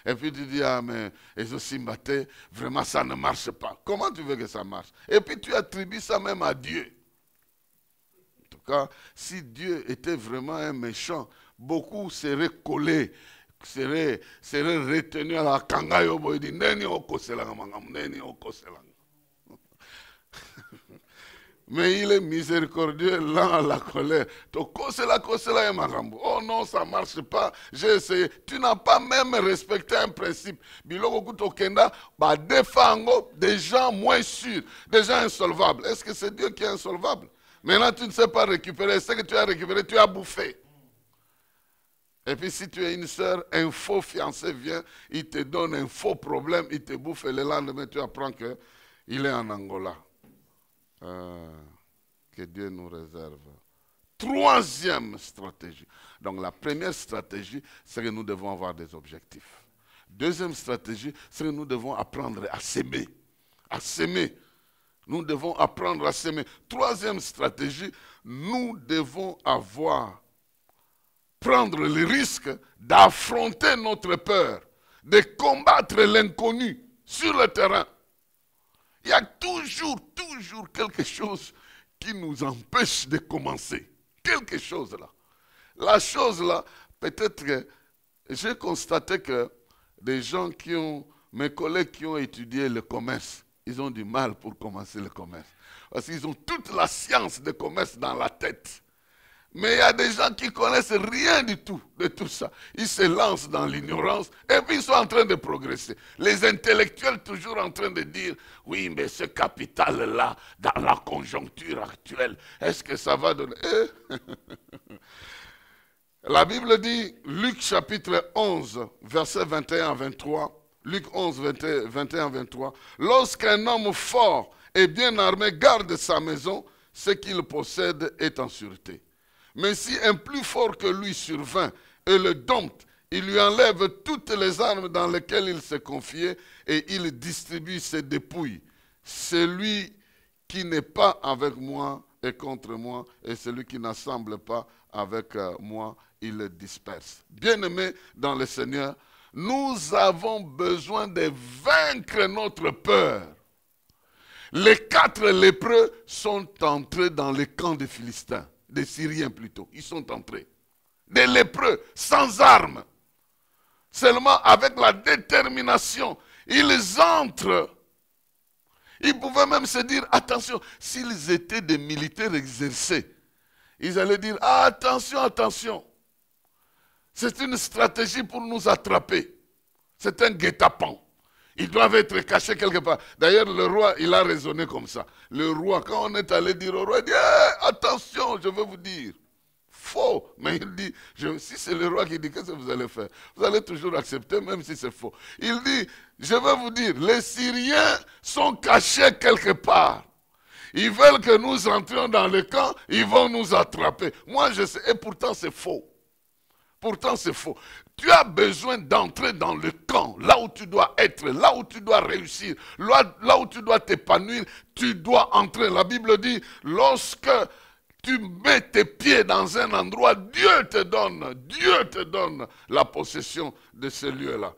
Et puis tu dis, ah mais Ezo-Simbate, vraiment ça ne marche pas. Comment tu veux que ça marche? Et puis tu attribues ça même à Dieu. En tout cas, si Dieu était vraiment un méchant, beaucoup seraient collés, seraient retenus à la kangayo boydi. Neni okoselanga mangam, neni okoselanga. Mais il est miséricordieux, lent à la colère. Oh non, ça ne marche pas. J'ai essayé. Tu n'as pas même respecté un principe. Des gens moins sûrs, des gens insolvables. Est-ce que c'est Dieu qui est insolvable? Maintenant, tu ne sais pas récupérer. Ce que tu as récupéré, tu as bouffé. Et puis si tu es une sœur, un faux fiancé vient, il te donne un faux problème, il te bouffe et le lendemain, tu apprends qu'il est en Angola. Que Dieu nous réserve. Troisième stratégie. Donc la première stratégie, c'est que nous devons avoir des objectifs. Deuxième stratégie, c'est que nous devons apprendre à s'aimer. À s'aimer. Nous devons apprendre à s'aimer. Troisième stratégie, nous devons prendre le risque d'affronter notre peur, de combattre l'inconnu sur le terrain. Il y a toujours quelque chose qui nous empêche de commencer. Quelque chose là. La chose là, peut-être que j'ai constaté que mes collègues qui ont étudié le commerce, ils ont du mal pour commencer le commerce. Parce qu'ils ont toute la science de commerce dans la tête. Mais il y a des gens qui ne connaissent rien du tout de tout ça. Ils se lancent dans l'ignorance et puis ils sont en train de progresser. Les intellectuels toujours en train de dire, oui, mais ce capital-là, dans la conjoncture actuelle, est-ce que ça va donner... La Bible dit, Luc chapitre 11, versets 21 à 23, Luc 11, 21 à 23, lorsqu'un homme fort et bien armé garde sa maison, ce qu'il possède est en sûreté. Mais si un plus fort que lui survint et le dompte, il lui enlève toutes les armes dans lesquelles il s'est confié et il distribue ses dépouilles. Celui qui n'est pas avec moi est contre moi et celui qui n'assemble pas avec moi, il le disperse. Bien-aimés dans le Seigneur, nous avons besoin de vaincre notre peur. Les 4 lépreux sont entrés dans le camp des Philistins. Des Syriens plutôt, ils sont entrés. Des lépreux, sans armes. Seulement avec la détermination, ils entrent. Ils pouvaient même se dire, attention, s'ils étaient des militaires exercés, ils allaient dire, ah, attention, attention. C'est une stratégie pour nous attraper. C'est un guet-apens. Ils doivent être cachés quelque part. D'ailleurs, le roi, il a raisonné comme ça. Le roi, quand on est allé dire au roi, il dit, attention, je veux vous dire, faux. Mais il dit, si c'est le roi qui dit, qu'est-ce que vous allez faire? Vous allez toujours accepter, même si c'est faux. Il dit, je vais vous dire, les Syriens sont cachés quelque part. Ils veulent que nous entrions dans le camp, ils vont nous attraper. Moi, je sais, et pourtant c'est faux. Pourtant c'est faux. Tu as besoin d'entrer dans le camp, là où tu dois être, là où tu dois réussir, là où tu dois t'épanouir, tu dois entrer. La Bible dit, lorsque tu mets tes pieds dans un endroit, Dieu te donne la possession de ce lieu-là.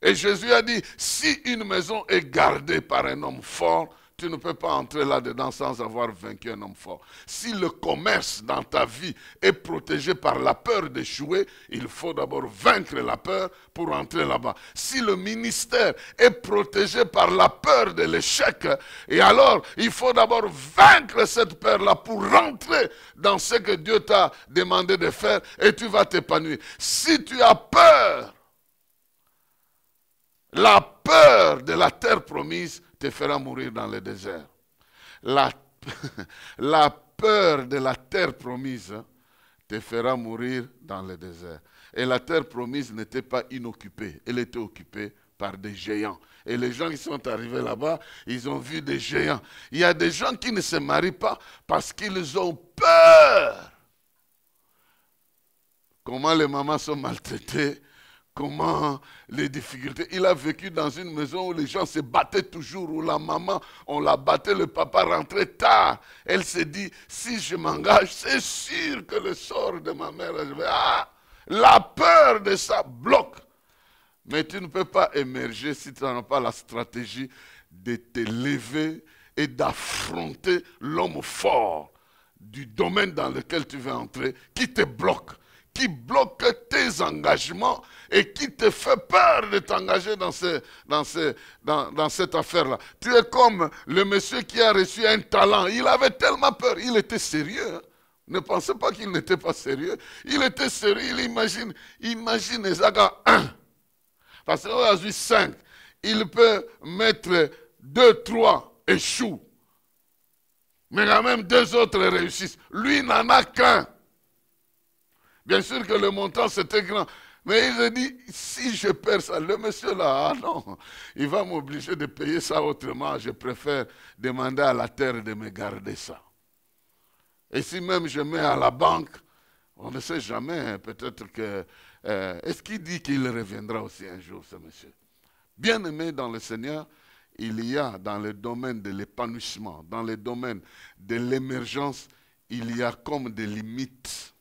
Et Jésus a dit, si une maison est gardée par un homme fort, tu ne peux pas entrer là-dedans sans avoir vaincu un homme fort. Si le commerce dans ta vie est protégé par la peur d'échouer, il faut d'abord vaincre la peur pour entrer là-bas. Si le ministère est protégé par la peur de l'échec, et alors il faut d'abord vaincre cette peur-là pour rentrer dans ce que Dieu t'a demandé de faire et tu vas t'épanouir. Si tu as peur, la peur de la terre promise te fera mourir dans le désert. La peur de la terre promise te fera mourir dans le désert. Et la terre promise n'était pas inoccupée, elle était occupée par des géants. Et les gens qui sont arrivés là-bas, ils ont vu des géants. Il y a des gens qui ne se marient pas parce qu'ils ont peur. Comment les mamans sont maltraitées, comment les difficultés. Il a vécu dans une maison où les gens se battaient toujours, où la maman, on la battait, le papa rentrait tard. Elle s'est dit, si je m'engage, c'est sûr que le sort de ma mère, la peur de ça bloque. Mais tu ne peux pas émerger si tu n'as pas la stratégie de te lever et d'affronter l'homme fort du domaine dans lequel tu veux entrer, qui te bloque, qui bloque tes engagements et qui te fait peur de t'engager dans cette affaire-là. Tu es comme le monsieur qui a reçu un talent. Il avait tellement peur. Il était sérieux. Hein? Ne pensez pas qu'il n'était pas sérieux. Il était sérieux. Il imagine Esaga 1. Parce qu'il a eu 5. Il peut mettre 2, 3 échouent. Mais quand même 2 autres réussissent. Lui n'en a qu'un. Bien sûr que le montant c'était grand. Mais il se dit, si je perds ça, le monsieur là, ah non, il va m'obliger de payer ça autrement. Je préfère demander à la terre de me garder ça. Et si même je mets à la banque, on ne sait jamais, peut-être que... est-ce qu'il dit qu'il reviendra aussi un jour, ce monsieur? Bien aimé dans le Seigneur, il y a dans le domaine de l'épanouissement, dans le domaine de l'émergence, il y a comme des limites.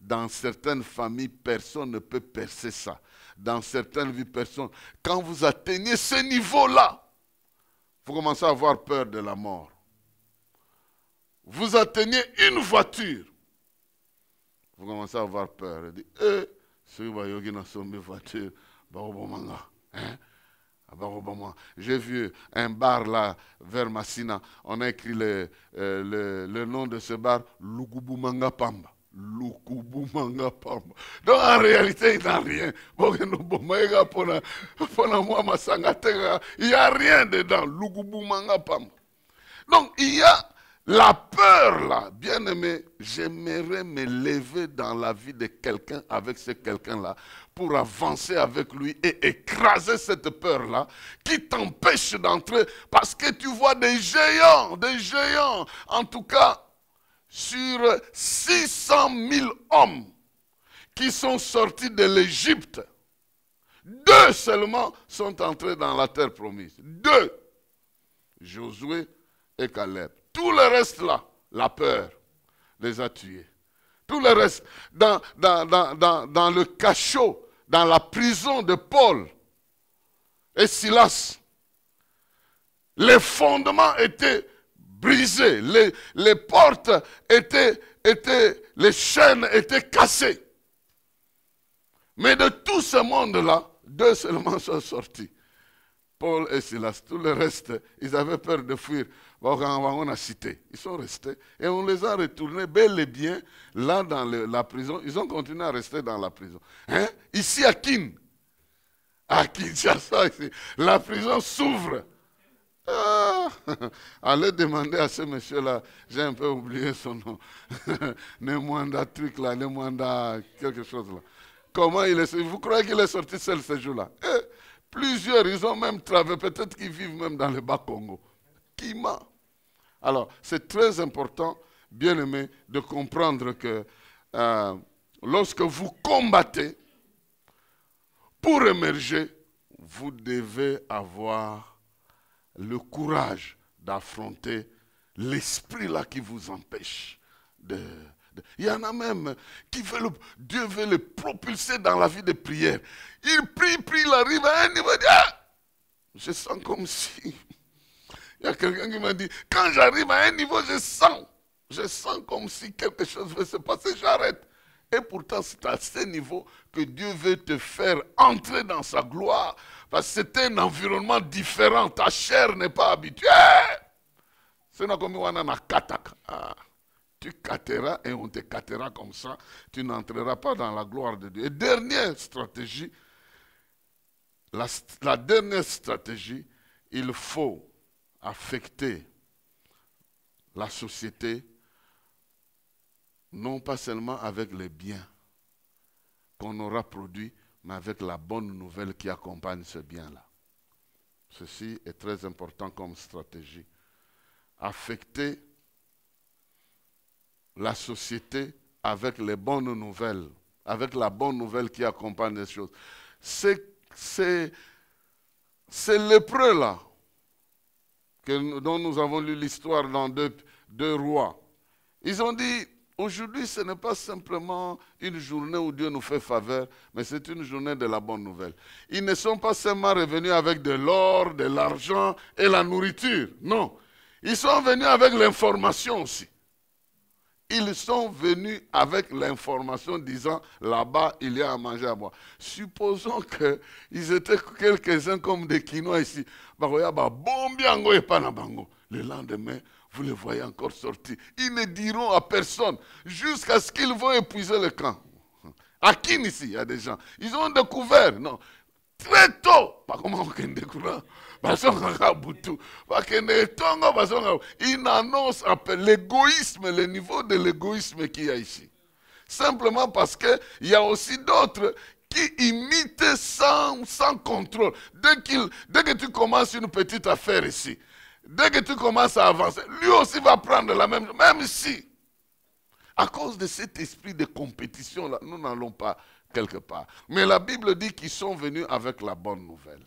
Dans certaines familles, personne ne peut percer ça. Dans certaines vies, personne. Quand vous atteignez ce niveau-là, vous commencez à avoir peur de la mort. Vous atteignez une voiture, vous commencez à avoir peur. Vous dites, ce qui n'a pas voiture, j'ai vu un bar là, vers Massina, on a écrit le nom de ce bar, Lugubumanga Pamba. Lukubumanga Pamba. Donc en réalité, il n'y a rien. Il n'y a rien dedans. Lugubumanga Pamba. Donc il y a la peur là. Bien aimé, j'aimerais me lever dans la vie de quelqu'un avec ce quelqu'un-là pour avancer avec lui et écraser cette peur-là qui t'empêche d'entrer parce que tu vois des géants, en tout cas, sur 600 000 hommes qui sont sortis de l'Égypte, 2 seulement sont entrés dans la terre promise. 2. Josué et Caleb. Tout le reste là, la peur les a tués. Tout le reste, dans le cachot, dans la prison de Paul et Silas, les fondements étaient brisés, les portes les chaînes étaient cassées. Mais de tout ce monde-là, 2 seulement sont sortis. Paul et Silas, tout le reste, ils avaient peur de fuir. On a cité, ils sont restés et on les a retournés bel et bien là dans la prison. Ils ont continué à rester dans la prison. Hein? Ici à Kinshasa, ici, la prison s'ouvre. Ah, allez demander à ce monsieur-là, j'ai un peu oublié son nom, Nemwanda truc là, Nemwanda quelque chose là. Comment il est sorti? Vous croyez qu'il est sorti seul ce jour-là? Plusieurs, ils ont même travaillé, peut-être qu'ils vivent même dans le Bas-Congo. Qui ment? Alors, c'est très important, bien aimé, de comprendre que lorsque vous combattez, pour émerger, vous devez avoir le courage d'affronter l'esprit là qui vous empêche Il y en a même qui veulent, Dieu veut les propulser dans la vie de prière. Il prie, il arrive à un niveau, il dit, ah, je sens comme si... Il y a quelqu'un qui m'a dit, quand j'arrive à un niveau, je sens comme si quelque chose veut se passer, j'arrête. Et pourtant, c'est à ce niveau que Dieu veut te faire entrer dans sa gloire. Parce que c'est un environnement différent. Ta chair n'est pas habituée. C'est comme tu catteras et on te cattera comme ça. Tu n'entreras pas dans la gloire de Dieu. Et dernière stratégie, la dernière stratégie, il faut affecter la société, non pas seulement avec les biens qu'on aura produits, mais avec la bonne nouvelle qui accompagne ce bien-là. Ceci est très important comme stratégie. Affecter la société avec les bonnes nouvelles, avec la bonne nouvelle qui accompagne les choses. C'est lépreux là, dont nous avons lu l'histoire dans deux rois. Ils ont dit, aujourd'hui ce n'est pas simplement une journée où Dieu nous fait faveur, mais c'est une journée de la bonne nouvelle. Ils ne sont pas seulement revenus avec de l'or, de l'argent et la nourriture, non. Ils sont venus avec l'information aussi. Ils sont venus avec l'information disant, là-bas, il y a à manger à boire. Supposons qu'ils étaient quelques-uns comme des Quinois ici. Le lendemain, vous les voyez encore sortir. Ils ne diront à personne jusqu'à ce qu'ils vont épuiser le camp. À qui ici, il y a des gens. Ils ont découvert, non. Très tôt, pas comment on découvre. Il annonce l'égoïsme, le niveau de l'égoïsme qu'il y a ici. Simplement parce qu'il y a aussi d'autres qui imitent sans contrôle. Dès que tu commences une petite affaire ici, dès que tu commences à avancer, lui aussi va prendre la même chose, même si, à cause de cet esprit de compétition-là, nous n'allons pas quelque part. Mais la Bible dit qu'ils sont venus avec la bonne nouvelle.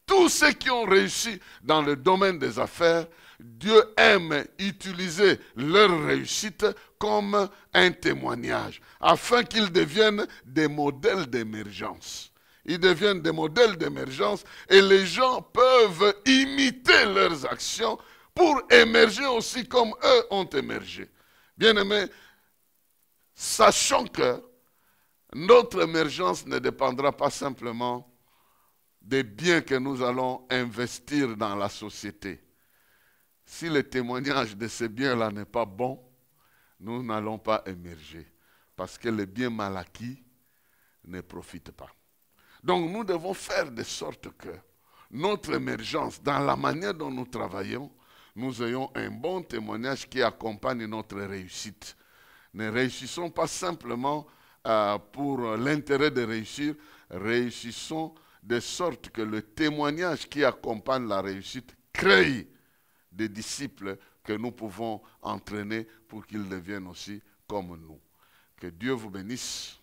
Tous ceux qui ont réussi dans le domaine des affaires, Dieu aime utiliser leur réussite comme un témoignage, afin qu'ils deviennent des modèles d'émergence. Ils deviennent des modèles d'émergence et les gens peuvent imiter leurs actions pour émerger aussi comme eux ont émergé. Bien-aimés, sachons que notre émergence ne dépendra pas simplement des biens que nous allons investir dans la société. Si le témoignage de ces biens-là n'est pas bon, nous n'allons pas émerger. Parce que les biens mal acquis ne profitent pas. Donc nous devons faire de sorte que notre émergence, dans la manière dont nous travaillons, nous ayons un bon témoignage qui accompagne notre réussite. Ne réussissons pas simplement pour l'intérêt de réussir, réussissons de sorte que le témoignage qui accompagne la réussite crée des disciples que nous pouvons entraîner pour qu'ils deviennent aussi comme nous. Que Dieu vous bénisse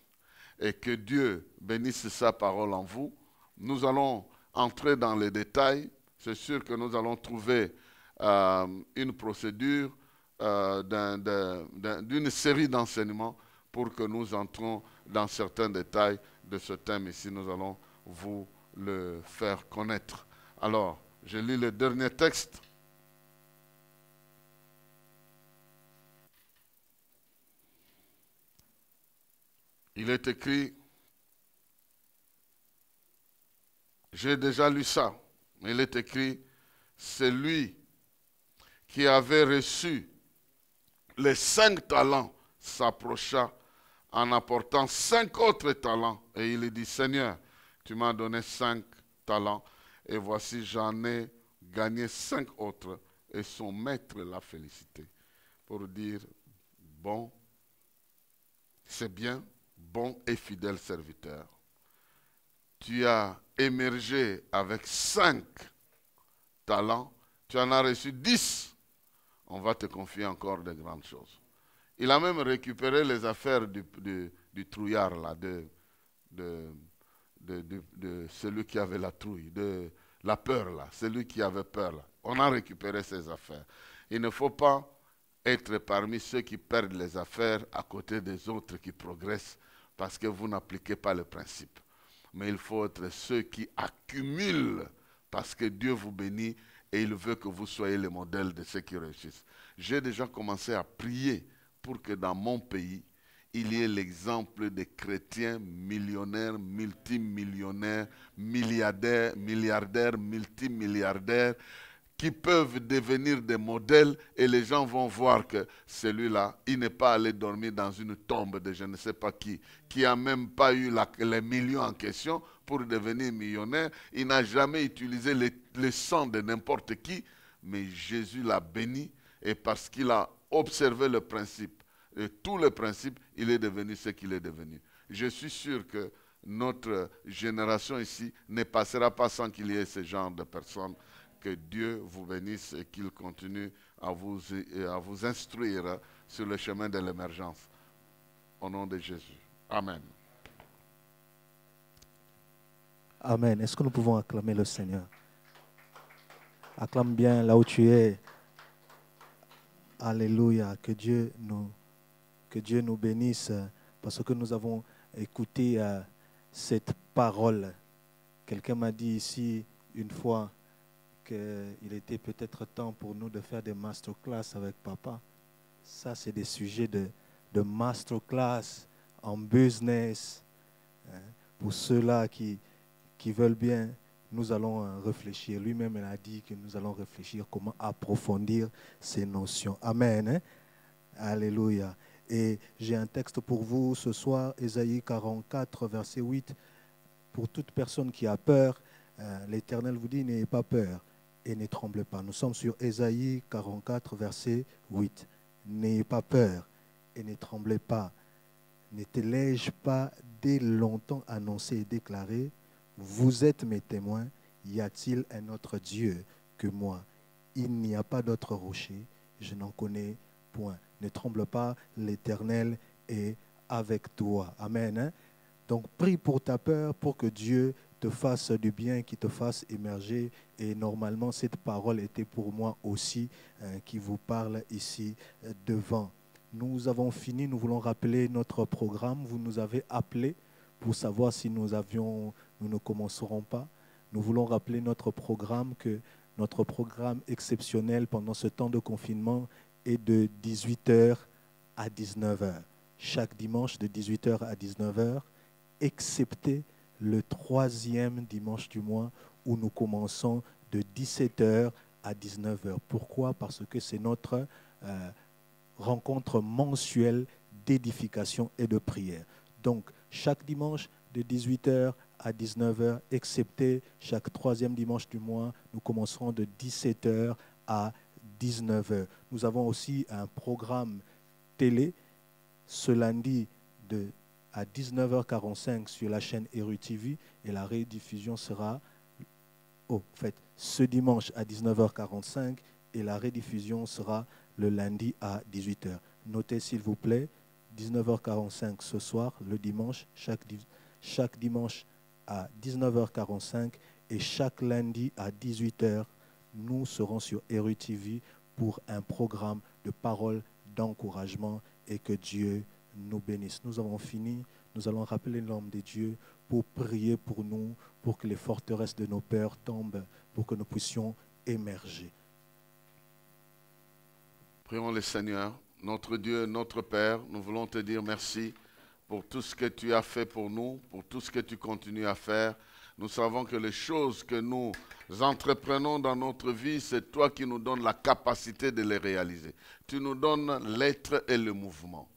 et que Dieu bénisse sa parole en vous. Nous allons entrer dans les détails. C'est sûr que nous allons trouver une procédure d'une série d'enseignements pour que nous entrons dans certains détails de ce thème ici. Nous allons vous le faire connaître. Alors, je lis le dernier texte. Il est écrit, j'ai déjà lu ça, mais il est écrit, c'est lui qui avait reçu les 5 talents s'approcha en apportant 5 autres talents. Et il dit, Seigneur, tu m'as donné 5 talents et voici j'en ai gagné 5 autres et son maître l'a félicité pour dire, bon, c'est bien, bon et fidèle serviteur. Tu as émergé avec 5 talents, tu en as reçu 10. On va te confier encore de grandes choses. Il a même récupéré les affaires du trouillard, là, de celui qui avait la trouille, de la peur, là, celui qui avait peur. Là. On a récupéré ses affaires. Il ne faut pas être parmi ceux qui perdent les affaires à côté des autres qui progressent parce que vous n'appliquez pas le principe. Mais il faut être ceux qui accumulent parce que Dieu vous bénit et il veut que vous soyez le modèle de ceux qui réussissent. J'ai déjà commencé à prier pour que dans mon pays, il y ait l'exemple des chrétiens millionnaires, multimillionnaires, milliardaires, multimilliardaires, qui peuvent devenir des modèles et les gens vont voir que celui-là, il n'est pas allé dormir dans une tombe de je ne sais pas qui n'a même pas eu les millions en question pour devenir millionnaire. Il n'a jamais utilisé le sang de n'importe qui, mais Jésus l'a béni et parce qu'il a observé le principe, et tout le principe, il est devenu ce qu'il est devenu. Je suis sûr que notre génération ici ne passera pas sans qu'il y ait ce genre de personnes. Que Dieu vous bénisse et qu'il continue à vous instruire sur le chemin de l'émergence. Au nom de Jésus. Amen. Amen. Est-ce que nous pouvons acclamer le Seigneur? Acclame bien là où tu es. Alléluia. Que Dieu nous bénisse parce que nous avons écouté cette parole. Quelqu'un m'a dit ici une fois qu'il était peut-être temps pour nous de faire des masterclass avec papa. Ça, c'est des sujets de masterclass en business. Pour ceux-là qui veulent bien, nous allons réfléchir. Lui-même, il a dit que nous allons réfléchir comment approfondir ces notions. Amen. Alléluia. Et j'ai un texte pour vous ce soir, Ésaïe 44, verset 8. Pour toute personne qui a peur, l'Éternel vous dit, n'ayez pas peur. Et ne tremblez pas. Nous sommes sur Ésaïe 44, verset 8. N'ayez pas peur et ne tremblez pas. Ne te l'ai-je pas dès longtemps annoncé et déclaré? Vous êtes mes témoins. Y a-t-il un autre Dieu que moi? Il n'y a pas d'autre rocher. Je n'en connais point. Ne tremble pas, l'Éternel est avec toi. Amen. Donc prie pour ta peur, pour que Dieu te fasse du bien, qui te fasse émerger. Et normalement, cette parole était pour moi aussi, qui vous parle ici devant. Nous avons fini, nous voulons rappeler notre programme. Vous nous avez appelés pour savoir si nous ne commencerons pas. Nous voulons rappeler notre programme, que notre programme exceptionnel pendant ce temps de confinement est de 18h à 19h. Chaque dimanche de 18h à 19h, excepté le 3e dimanche du mois où nous commençons de 17h à 19h. Pourquoi? Parce que c'est notre rencontre mensuelle d'édification et de prière. Donc, chaque dimanche de 18h à 19h, excepté chaque 3e dimanche du mois, nous commencerons de 17h à 19h. Nous avons aussi un programme télé ce lundi à 19h45 sur la chaîne Eru TV et la rediffusion sera ce dimanche à 19h45 et la rediffusion sera le lundi à 18h. Notez s'il vous plaît, 19h45 ce soir, le dimanche, chaque dimanche à 19h45 et chaque lundi à 18h, nous serons sur Eru TV pour un programme de paroles d'encouragement et que Dieu nous bénisse. Nous avons fini. Nous allons rappeler l'homme de Dieu pour prier pour nous, pour que les forteresses de nos peurs tombent, pour que nous puissions émerger. Prions le Seigneur, notre Dieu, notre Père. Nous voulons te dire merci pour tout ce que tu as fait pour nous, pour tout ce que tu continues à faire. Nous savons que les choses que nous entreprenons dans notre vie, c'est toi qui nous donnes la capacité de les réaliser. Tu nous donnes l'être et le mouvement.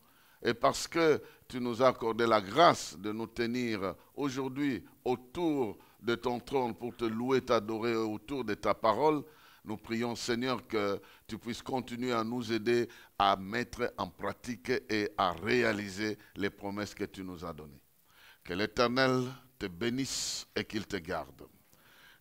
Et parce que tu nous as accordé la grâce de nous tenir aujourd'hui autour de ton trône pour te louer, t'adorer autour de ta parole, Nous prions, Seigneur, que tu puisses continuer à nous aider à mettre en pratique et à réaliser les promesses que tu nous as données. Que l'Éternel te bénisse et qu'il te garde.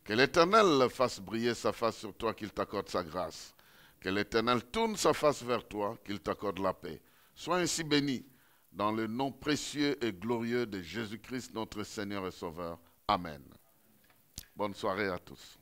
Que l'Éternel fasse briller sa face sur toi, qu'il t'accorde sa grâce. Que l'Éternel tourne sa face vers toi, qu'il t'accorde la paix. Sois ainsi béni dans le nom précieux et glorieux de Jésus-Christ, notre Seigneur et Sauveur. Amen. Bonne soirée à tous.